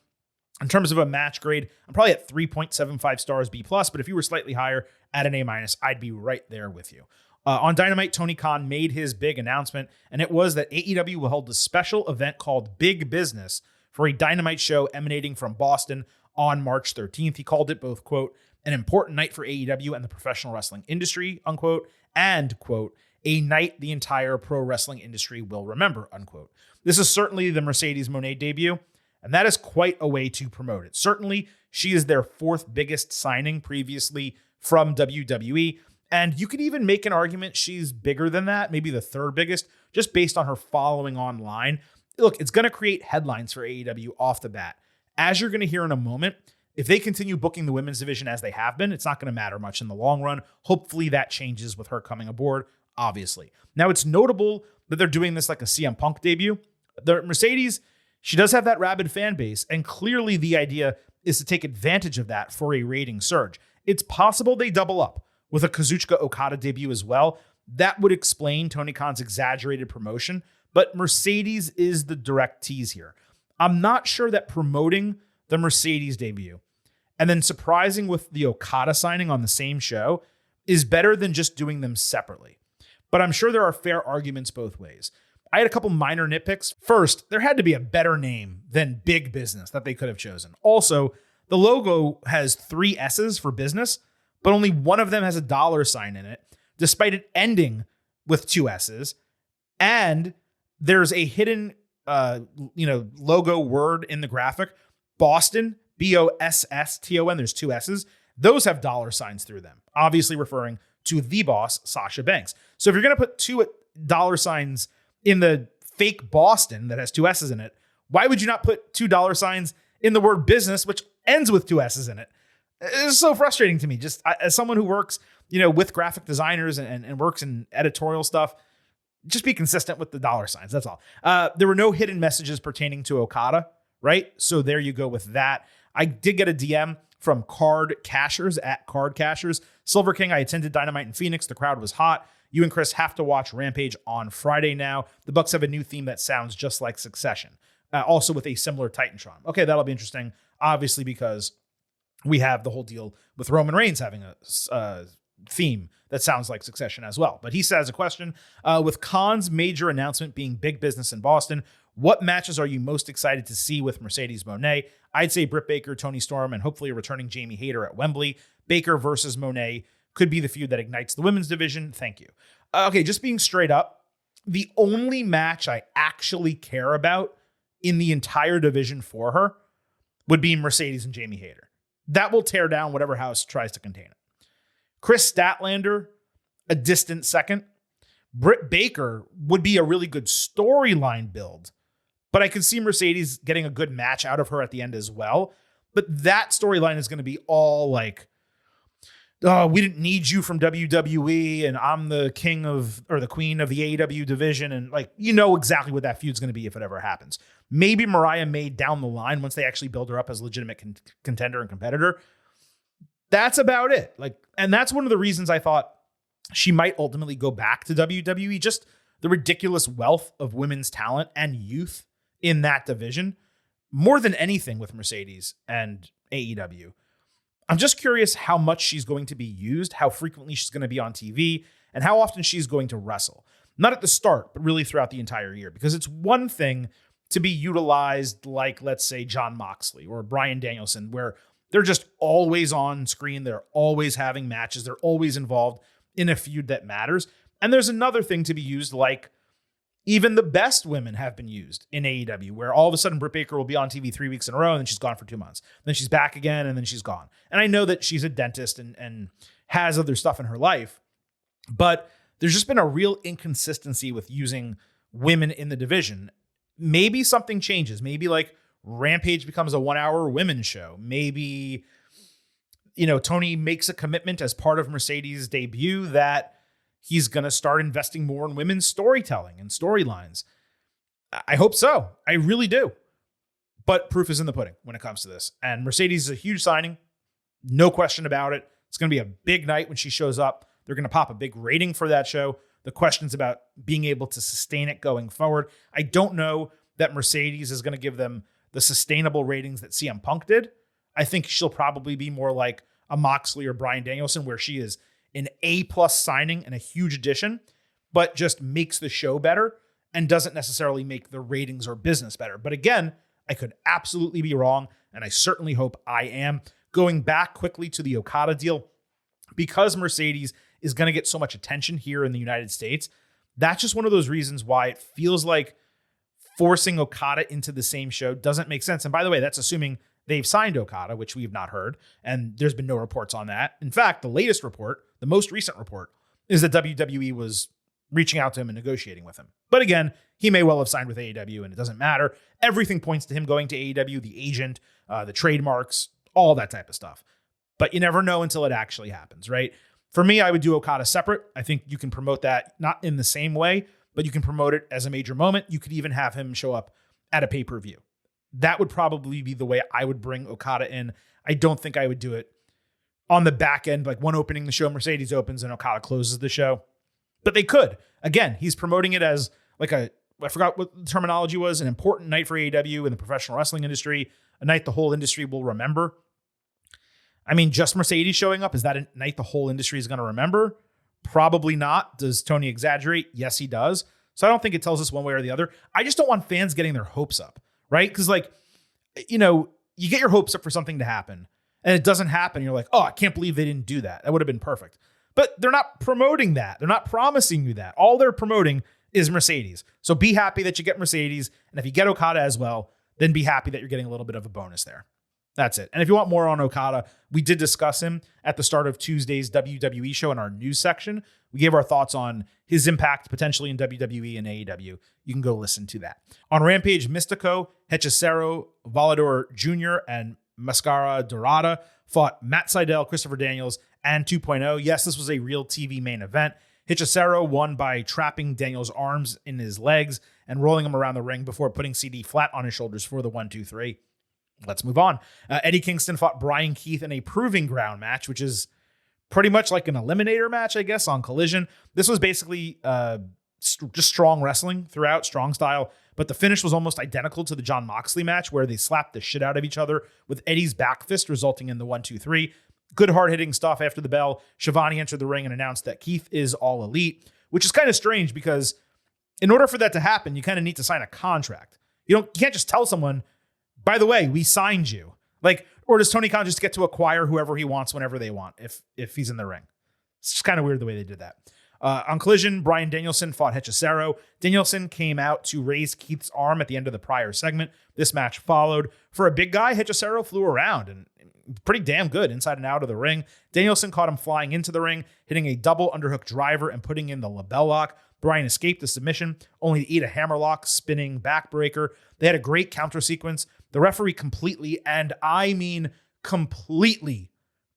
In terms of a match grade, I'm probably at 3.75 stars B+, but if you were slightly higher at an A-, I'd be right there with you. On Dynamite, Tony Khan made his big announcement, and it was that AEW will hold a special event called Big Business for a Dynamite show emanating from Boston on March 13th. He called it both, quote, an important night for AEW and the professional wrestling industry, unquote, and, quote, a night the entire pro wrestling industry will remember, unquote. This is certainly the Mercedes Mone debut, and that is quite a way to promote it. Certainly, she is their 4th biggest signing previously from WWE. And you could even make an argument she's bigger than that, maybe the 3rd biggest, just based on her following online. Look, it's going to create headlines for AEW off the bat. As you're going to hear in a moment, if they continue booking the women's division as they have been, it's not going to matter much in the long run. Hopefully that changes with her coming aboard, obviously. Now, it's notable that they're doing this like a CM Punk debut. The Mercedes, she does have that rabid fan base, and clearly the idea is to take advantage of that for a rating surge. It's possible they double up with a Kazuchika Okada debut as well, that would explain Tony Khan's exaggerated promotion. But Mercedes is the direct tease here. I'm not sure that promoting the Mercedes debut and then surprising with the Okada signing on the same show is better than just doing them separately. But I'm sure there are fair arguments both ways. I had a couple minor nitpicks. First, there had to be a better name than Big Business that they could have chosen. Also, the logo has 3 S's for business, but only one of them has a dollar sign in it, despite it ending with 2 S's. And there's a hidden logo word in the graphic. Boston, Bosston, there's 2 S's. Those have dollar signs through them, obviously referring to the boss, Sasha Banks. So if you're going to put 2 dollar signs in the fake Boston that has 2 S's in it, why would you not put 2 dollar signs in the word business, which ends with 2 S's in it? It's so frustrating to me. Just as someone who works, with graphic designers and works in editorial stuff, just be consistent with the dollar signs. That's all. There were no hidden messages pertaining to Okada, right? So there you go with that. I did get a DM from Card Cashers at Card Cashers. Silver King, I attended Dynamite in Phoenix. The crowd was hot. You and Chris have to watch Rampage on Friday now. The Bucks have a new theme that sounds just like Succession, also with a similar Titantron. Okay, that'll be interesting, obviously, because we have the whole deal with Roman Reigns having a theme that sounds like Succession as well. But he says a question, with Khan's major announcement being Big Business in Boston, what matches are you most excited to see with Mercedes Mone? I'd say Britt Baker, Toni Storm, and hopefully a returning Jamie Hayter at Wembley. Baker versus Mone could be the feud that ignites the women's division. Thank you. Okay, just being straight up, the only match I actually care about in the entire division for her would be Mercedes and Jamie Hayter. That will tear down whatever house tries to contain it. Chris Statlander, a distant second. Britt Baker would be a really good storyline build, but I could see Mercedes getting a good match out of her at the end as well. But that storyline is going to be all like, oh, we didn't need you from WWE, and I'm the king of, or the queen of the AEW division. And exactly what that feud's going to be if it ever happens. Maybe Mariah May down the line, once they actually build her up as a legitimate contender and competitor. That's about it. And that's one of the reasons I thought she might ultimately go back to WWE. Just the ridiculous wealth of women's talent and youth in that division, more than anything with Mercedes and AEW. I'm just curious how much she's going to be used, how frequently she's going to be on TV, and how often she's going to wrestle. Not at the start, but really throughout the entire year. Because it's one thing to be utilized like, let's say, Jon Moxley or Bryan Danielson, where they're just always on screen. They're always having matches. They're always involved in a feud that matters. And there's another thing to be used like even the best women have been used in AEW, where all of a sudden Britt Baker will be on TV 3 weeks in a row, and then she's gone for 2 months. Then she's back again, and then she's gone. And I know that she's a dentist and has other stuff in her life, but there's just been a real inconsistency with using women in the division. Maybe something changes. Maybe Rampage becomes a 1-hour women's show. Maybe, Tony makes a commitment as part of Mercedes' debut that he's going to start investing more in women's storytelling and storylines. I hope so. I really do. But proof is in the pudding when it comes to this. And Mercedes is a huge signing. No question about it. It's going to be a big night when she shows up. They're going to pop a big rating for that show. The question's about being able to sustain it going forward. I don't know that Mercedes is going to give them the sustainable ratings that CM Punk did. I think she'll probably be more like a Moxley or Bryan Danielson, where she is an A+ signing and a huge addition, but just makes the show better and doesn't necessarily make the ratings or business better. But again, I could absolutely be wrong, and I certainly hope I am. Going back quickly to the Okada deal, because Mercedes is going to get so much attention here in the United States, that's just one of those reasons why it feels like forcing Okada into the same show doesn't make sense. And by the way, that's assuming they've signed Okada, which we have not heard, and there's been no reports on that. In fact, the latest report, the most recent report, is that WWE was reaching out to him and negotiating with him. But again, he may well have signed with AEW, and it doesn't matter. Everything points to him going to AEW, the agent, the trademarks, all that type of stuff. But you never know until it actually happens, right? For me, I would do Okada separate. I think you can promote that not in the same way, but you can promote it as a major moment. You could even have him show up at a pay-per-view. That would probably be the way I would bring Okada in. I don't think I would do it on the back end, like one opening the show, Mercedes opens and Okada closes the show. But they could. Again, he's promoting it as like I forgot what the terminology was, an important night for AEW in the professional wrestling industry, a night the whole industry will remember. I mean, just Mercedes showing up, is that a night the whole industry is going to remember? Probably not. Does Tony exaggerate? Yes, he does. So I don't think it tells us one way or the other. I just don't want fans getting their hopes up, right? Because you get your hopes up for something to happen and it doesn't happen. You're like, oh, I can't believe they didn't do that. That would have been perfect. But they're not promoting that. They're not promising you that. All they're promoting is Mercedes. So be happy that you get Mercedes. And if you get Okada as well, then be happy that you're getting a little bit of a bonus there. That's it. And if you want more on Okada, we did discuss him at the start of Tuesday's WWE show in our news section. We gave our thoughts on his impact potentially in WWE and AEW. You can go listen to that. On Rampage, Mystico, Hechicero, Volador Jr., and Mascara Dorada fought Matt Sydal, Christopher Daniels, and 2.0. Yes, this was a real TV main event. Hechicero won by trapping Daniels' arms in his legs and rolling him around the ring before putting CD flat on his shoulders for the 1-2-3. Let's move on. Eddie Kingston fought Brian Keith in a proving ground match, which is pretty much like an eliminator match, I guess, on Collision. This was basically just strong wrestling throughout, strong style, but the finish was almost identical to the Jon Moxley match where they slapped the shit out of each other with Eddie's back fist resulting in the 1-2-3. Good hard-hitting stuff after the bell. Shivani entered the ring and announced that Keith is all elite, which is kind of strange because in order for that to happen, you kind of need to sign a contract. You can't just tell someone, by the way, we signed you. Or does Tony Khan just get to acquire whoever he wants whenever they want if he's in the ring? It's just kind of weird the way they did that. On Collision, Bryan Danielson fought Hechicero. Danielson came out to raise Keith's arm at the end of the prior segment. This match followed. For a big guy, Hechicero flew around and pretty damn good inside and out of the ring. Danielson caught him flying into the ring, hitting a double underhook driver and putting in the label lock. Bryan escaped the submission, only to eat a hammerlock, spinning backbreaker. They had a great counter sequence. The referee completely, and I mean completely,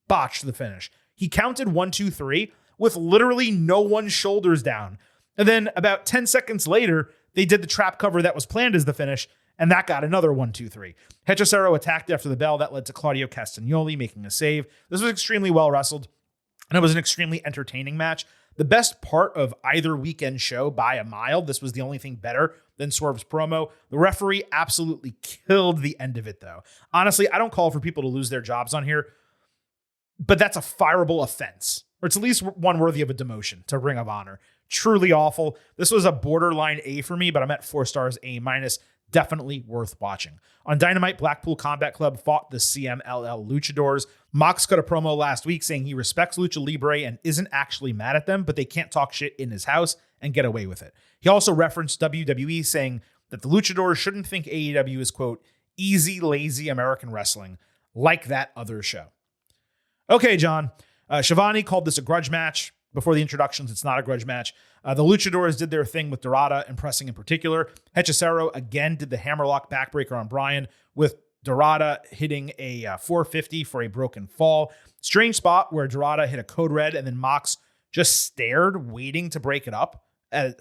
botched the finish. He counted 1, 2, 3 with literally no one's shoulders down. And then about 10 seconds later, they did the trap cover that was planned as the finish, and that got another 1, 2, 3. Hechicero attacked after the bell. That led to Claudio Castagnoli making a save. This was extremely well wrestled, and it was an extremely entertaining match. The best part of either weekend show by a mile, this was the only thing better than Swerve's promo. The referee absolutely killed the end of it, though. Honestly, I don't call for people to lose their jobs on here, but that's a fireable offense, or it's at least one worthy of a demotion to Ring of Honor. Truly awful. This was a borderline A for me, but I'm at 4 stars, A-. Definitely worth watching. On Dynamite, Blackpool Combat Club fought the CMLL Luchadors. Mox cut a promo last week saying he respects Lucha Libre and isn't actually mad at them, but they can't talk shit in his house and get away with it. He also referenced WWE saying that the Luchadors shouldn't think AEW is, quote, easy, lazy American wrestling like that other show. Okay, John. Shivani called this a grudge match. Before the introductions, it's not a grudge match. The Luchadors did their thing with Dorada and pressing in particular. Hechicero again did the hammerlock backbreaker on Bryan, with Dorada hitting a 450 for a broken fall. Strange spot where Dorada hit a code red and then Mox just stared, waiting to break it up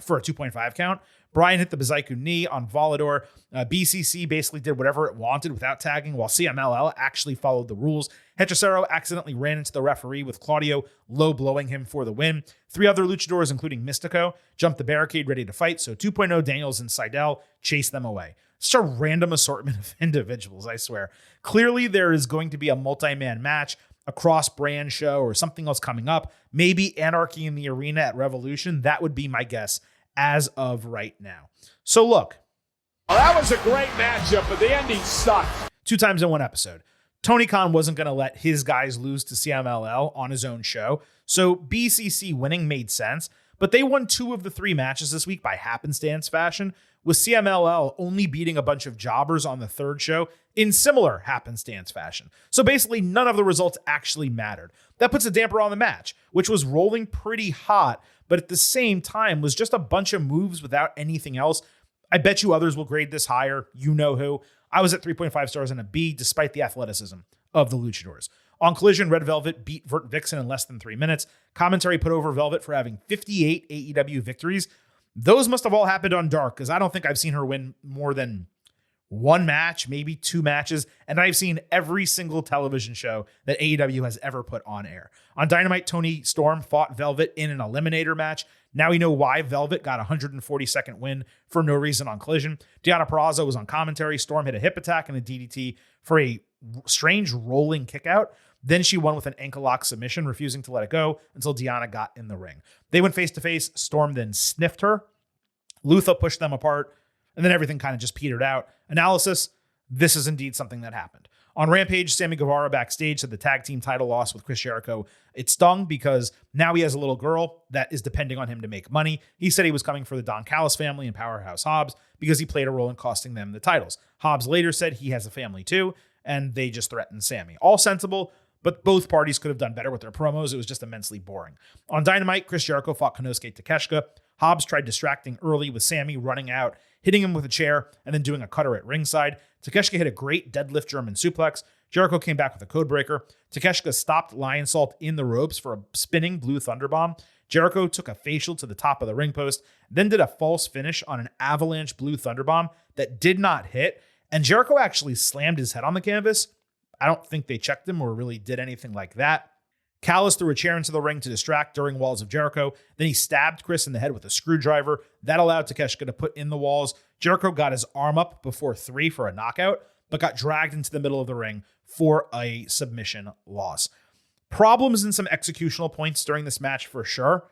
for a 2.5 count. Bryan hit the Bazaiku knee on Volador. BCC basically did whatever it wanted without tagging, while CMLL actually followed the rules. Hechicero accidentally ran into the referee with Claudio low-blowing him for the win. 3 other luchadors, including Mystico, jumped the barricade ready to fight, so 2.0 Daniels and Sydal chased them away. It's a random assortment of individuals, I swear. Clearly, there is going to be a multi-man match, a cross-brand show, or something else coming up. Maybe Anarchy in the Arena at Revolution. That would be my guess as of right now. So look. Well, that was a great matchup, but the ending sucked. 2 times in 1 episode. Tony Khan wasn't going to let his guys lose to CMLL on his own show, so BCC winning made sense, but they won 2 of the 3 matches this week by happenstance fashion, with CMLL only beating a bunch of jobbers on the 3rd show in similar happenstance fashion. So basically, none of the results actually mattered. That puts a damper on the match, which was rolling pretty hot, but at the same time was just a bunch of moves without anything else. I bet you others will grade this higher. You know who. I was at 3.5 stars and a B, despite the athleticism of the Luchadors. On Collision, Red Velvet beat Vert Vixen in less than 3 minutes. Commentary put over Velvet for having 58 AEW victories. Those must have all happened on Dark, because I don't think I've seen her win more than one match, maybe two matches, and I've seen every single television show that AEW has ever put on air. On Dynamite, Toni Storm fought Velvet in an eliminator match. Now we know why Velvet got a 142nd win for no reason on Collision. Deonna Purrazzo was on commentary. Storm hit a hip attack and a DDT for a strange rolling kickout. Then she won with an ankle lock submission, refusing to let it go until Deonna got in the ring. They went face to face. Storm then sniffed her. Lutha pushed them apart, and then everything kind of just petered out. Analysis: this is indeed something that happened. On Rampage, Sammy Guevara backstage said the tag team title loss with Chris Jericho, it stung because now he has a little girl that is depending on him to make money. He said he was coming for the Don Callis family and Powerhouse Hobbs because he played a role in costing them the titles. Hobbs later said he has a family too, and they just threatened Sammy. All sensible, but both parties could have done better with their promos. It was just immensely boring. On Dynamite, Chris Jericho fought Konosuke Takeshita. Hobbs tried distracting early with Sammy running out, hitting him with a chair, and then doing a cutter at ringside. Takeshita hit a great deadlift German suplex. Jericho came back with a code breaker. Takeshita stopped Lion Salt in the ropes for a spinning blue thunderbomb. Jericho took a facial to the top of the ring post, then did a false finish on an avalanche blue thunderbomb that did not hit. And Jericho actually slammed his head on the canvas. I don't think they checked him or really did anything like that. Callis threw a chair into the ring to distract during Walls of Jericho. Then he stabbed Chris in the head with a screwdriver. That allowed Takeshita to put in the walls. Jericho got his arm up before 3 for a knockout, but got dragged into the middle of the ring for a submission loss. Problems and some executional points during this match for sure.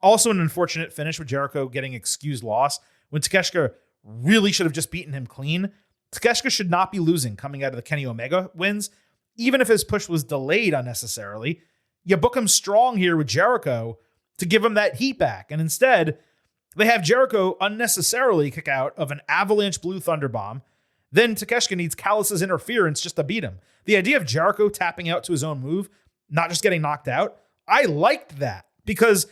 Also an unfortunate finish with Jericho getting excused loss when Takeshita really should have just beaten him clean. Takeshita should not be losing coming out of the Kenny Omega wins, even if his push was delayed unnecessarily. You book him strong here with Jericho to give him that heat back. And instead, they have Jericho unnecessarily kick out of an avalanche blue thunderbomb. Then Takeshita needs Callis' interference just to beat him. The idea of Jericho tapping out to his own move, not just getting knocked out, I liked that because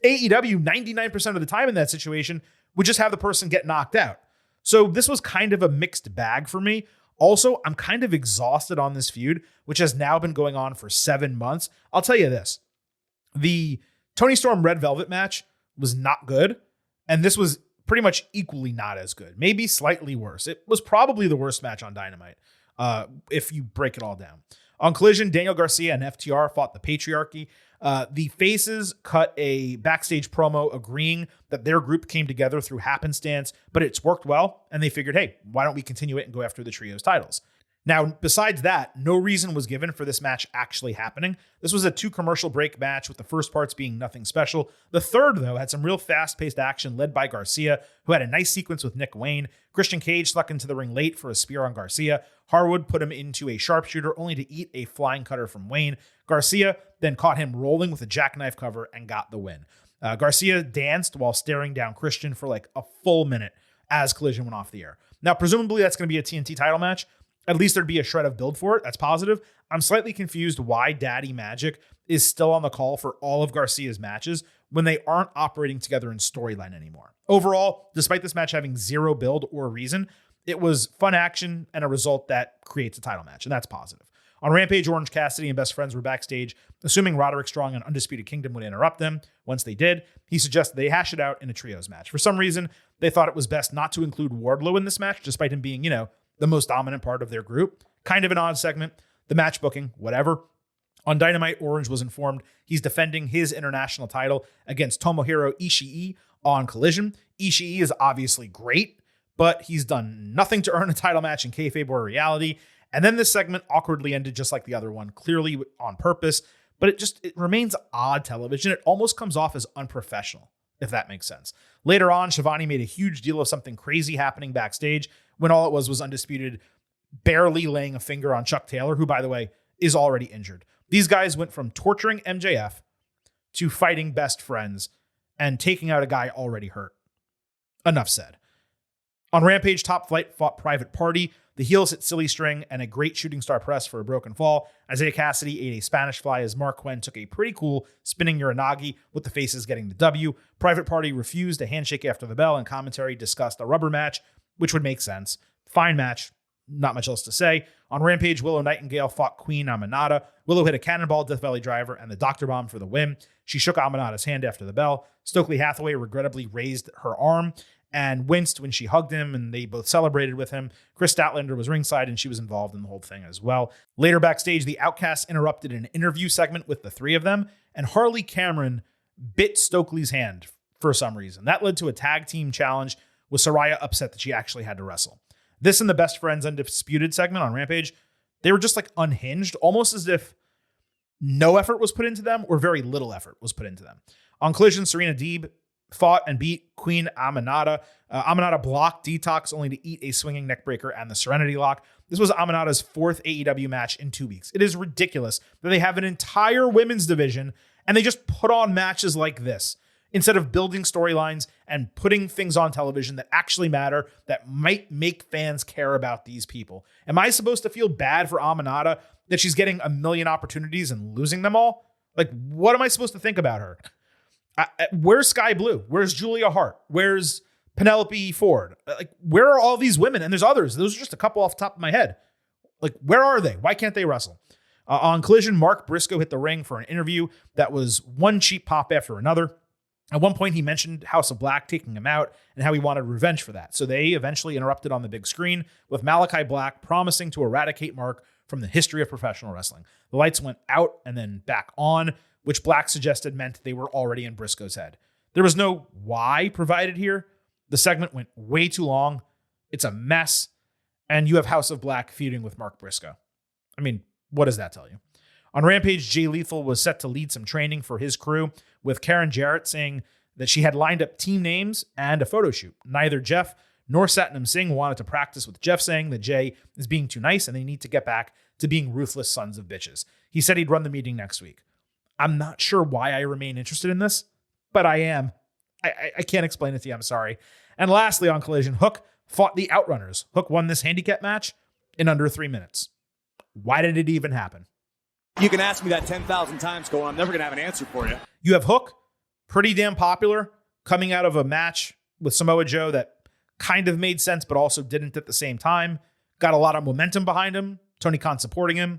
AEW 99% of the time in that situation would just have the person get knocked out. So this was kind of a mixed bag for me. Also, I'm kind of exhausted on this feud, which has now been going on for 7 months. I'll tell you this. The Toni Storm Red Velvet match was not good, and this was pretty much equally not as good. Maybe slightly worse. It was probably the worst match on Dynamite, if you break it all down. On Collision, Daniel Garcia and FTR fought the Patriarchy. The Faces cut a backstage promo agreeing that their group came together through happenstance, but it's worked well, and they figured, hey, why don't we continue it and go after the trios titles? Now, besides that, no reason was given for this match actually happening. This was a 2 commercial break match with the first parts being nothing special. The third, though, had some real fast-paced action led by Garcia, who had a nice sequence with Nick Wayne. Christian Cage snuck into the ring late for a spear on Garcia. Harwood put him into a sharpshooter only to eat a flying cutter from Wayne. Garcia then caught him rolling with a jackknife cover and got the win. Garcia danced while staring down Christian for like a full minute as Collision went off the air. Now, presumably that's going to be a TNT title match. At least there'd be a shred of build for it. That's positive. I'm slightly confused why Daddy Magic is still on the call for all of Garcia's matches when they aren't operating together in storyline anymore. Overall, despite this match having 0 build or reason, it was fun action and a result that creates a title match, and that's positive. On Rampage, Orange Cassidy and Best Friends were backstage, assuming Roderick Strong and Undisputed Kingdom would interrupt them. Once they did, he suggested they hash it out in a trios match. For some reason, they thought it was best not to include Wardlow in this match, despite him being, the most dominant part of their group. Kind of an odd segment. The match booking, whatever. On Dynamite, Orange was informed he's defending his international title against Tomohiro Ishii on Collision. Ishii is obviously great, but he's done nothing to earn a title match in kayfabe or reality. And then this segment awkwardly ended just like the other one, clearly on purpose, but it remains odd television. It almost comes off as unprofessional, if that makes sense. Later on, Shivani made a huge deal of something crazy happening backstage when all it was Undisputed barely laying a finger on Chuck Taylor, who, by the way, is already injured. These guys went from torturing MJF to fighting Best Friends and taking out a guy already hurt. Enough said. On Rampage, Top Flight fought Private Party. The heels hit Silly String and a great shooting star press for a broken fall. Isaiah Cassidy ate a Spanish fly as Mark Quinn took a pretty cool spinning Uranagi with the Faces getting the W. Private Party refused a handshake after the bell, and commentary discussed a rubber match, which would make sense. Fine match. Not much else to say. On Rampage, Willow Nightingale fought Queen Aminata. Willow hit a cannonball Death Valley driver and the Dr. Bomb for the win. She shook Aminata's hand after the bell. Stokely Hathaway regrettably raised her arm and winced when she hugged him, and they both celebrated with him. Chris Statlander was ringside, and she was involved in the whole thing as well. Later backstage, the Outcasts interrupted an interview segment with the three of them, and Harley Cameron bit Stokely's hand for some reason. That led to a tag team challenge, with Saraya upset that she actually had to wrestle. This and the Best Friends Undisputed segment on Rampage, they were just like unhinged, almost as if no effort was put into them or very little effort was put into them. On Collision, Serena Deeb fought and beat Queen Aminata. Aminata blocked Detox only to eat a swinging neckbreaker and the Serenity Lock. This was Aminata's 4th AEW match in 2 weeks. It is ridiculous that they have an entire women's division and they just put on matches like this instead of building storylines and putting things on television that actually matter, that might make fans care about these people. Am I supposed to feel bad for Aminata that she's getting a million opportunities and losing them all? Like, what am I supposed to think about her? Where's Sky Blue? Where's Julia Hart? Where's Penelope Ford? Like, where are all these women? And there's others. Those are just a couple off the top of my head. Like, where are they? Why can't they wrestle? On Collision, Mark Briscoe hit the ring for an interview that was one cheap pop after another. At one point, he mentioned House of Black taking him out and how he wanted revenge for that. So they eventually interrupted on the big screen with Malachi Black promising to eradicate Mark from the history of professional wrestling. The lights went out and then back on, which Black suggested meant they were already in Briscoe's head. There was no why provided here. The segment went way too long. It's a mess. And you have House of Black feuding with Mark Briscoe. I mean, what does that tell you? On Rampage, Jay Lethal was set to lead some training for his crew, with Karen Jarrett saying that she had lined up team names and a photo shoot. Neither Jeff nor Satnam Singh wanted to practice, with Jeff saying that Jay is being too nice and they need to get back to being ruthless sons of bitches. He said he'd run the meeting next week. I'm not sure why I remain interested in this, but I am. I can't explain it to you. I'm sorry. And lastly, on Collision, Hook fought the Outrunners. Hook won this handicap match in under 3 minutes. Why did it even happen? You can ask me that 10,000 times, Cole. I'm never going to have an answer for you. You have Hook, pretty damn popular, coming out of a match with Samoa Joe that kind of made sense, but also didn't at the same time. Got a lot of momentum behind him, Tony Khan supporting him.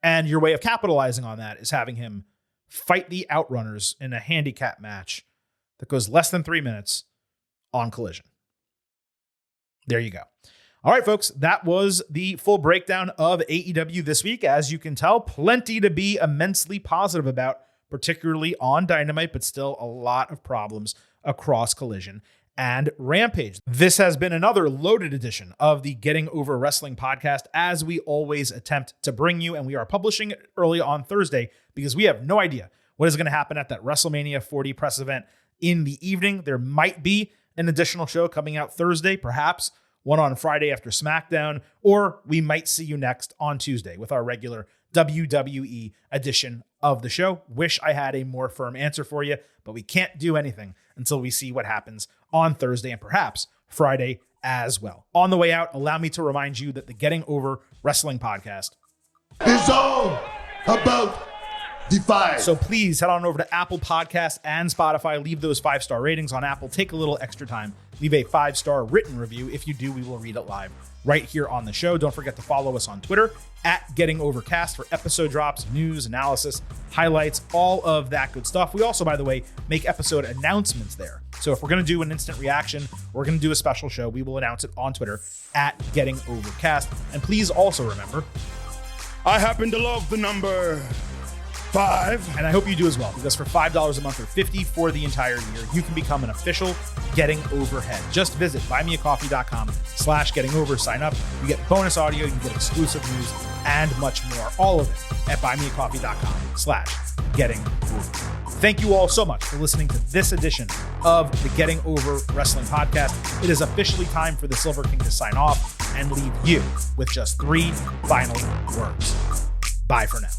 And your way of capitalizing on that is having him fight the Outrunners in a handicap match that goes less than 3 minutes on Collision. There you go. All right, folks, that was the full breakdown of AEW this week. As you can tell, plenty to be immensely positive about, particularly on Dynamite, but still a lot of problems across Collision and Rampage. This has been another loaded edition of the Getting Over Wrestling podcast, as we always attempt to bring you, and we are publishing it early on Thursday because we have no idea what is going to happen at that WrestleMania 40 press event in the evening. There might be an additional show coming out Thursday, perhaps one on Friday after SmackDown, or we might see you next on Tuesday with our regular WWE edition of the show. Wish I had a more firm answer for you, but we can't do anything until we see what happens on Thursday and perhaps Friday as well. On the way out, allow me to remind you that the Getting Over Wrestling podcast It's all about Defy. So please head on over to Apple Podcasts and Spotify. Leave those 5-star ratings on Apple. Take a little extra time. Leave a 5-star written review. If you do, we will read it live right here on the show. Don't forget to follow us on Twitter at Getting Overcast for episode drops, news, analysis, highlights, all of that good stuff. We also, by the way, make episode announcements there. So if we're going to do an instant reaction, we're going to do a special show, we will announce it on Twitter at Getting Overcast. And please also remember, I happen to love the number 5. And I hope you do as well, because for $5 a month or $50 for the entire year, you can become an official Getting Overhead. Just visit buymeacoffee.com/gettingover. Sign up. You get bonus audio, you get exclusive news, and much more. All of it at buymeacoffee.com/gettingover. Thank you all so much for listening to this edition of the Getting Over Wrestling podcast. It is officially time for the Silver King to sign off and leave you with just 3 final words. Bye for now.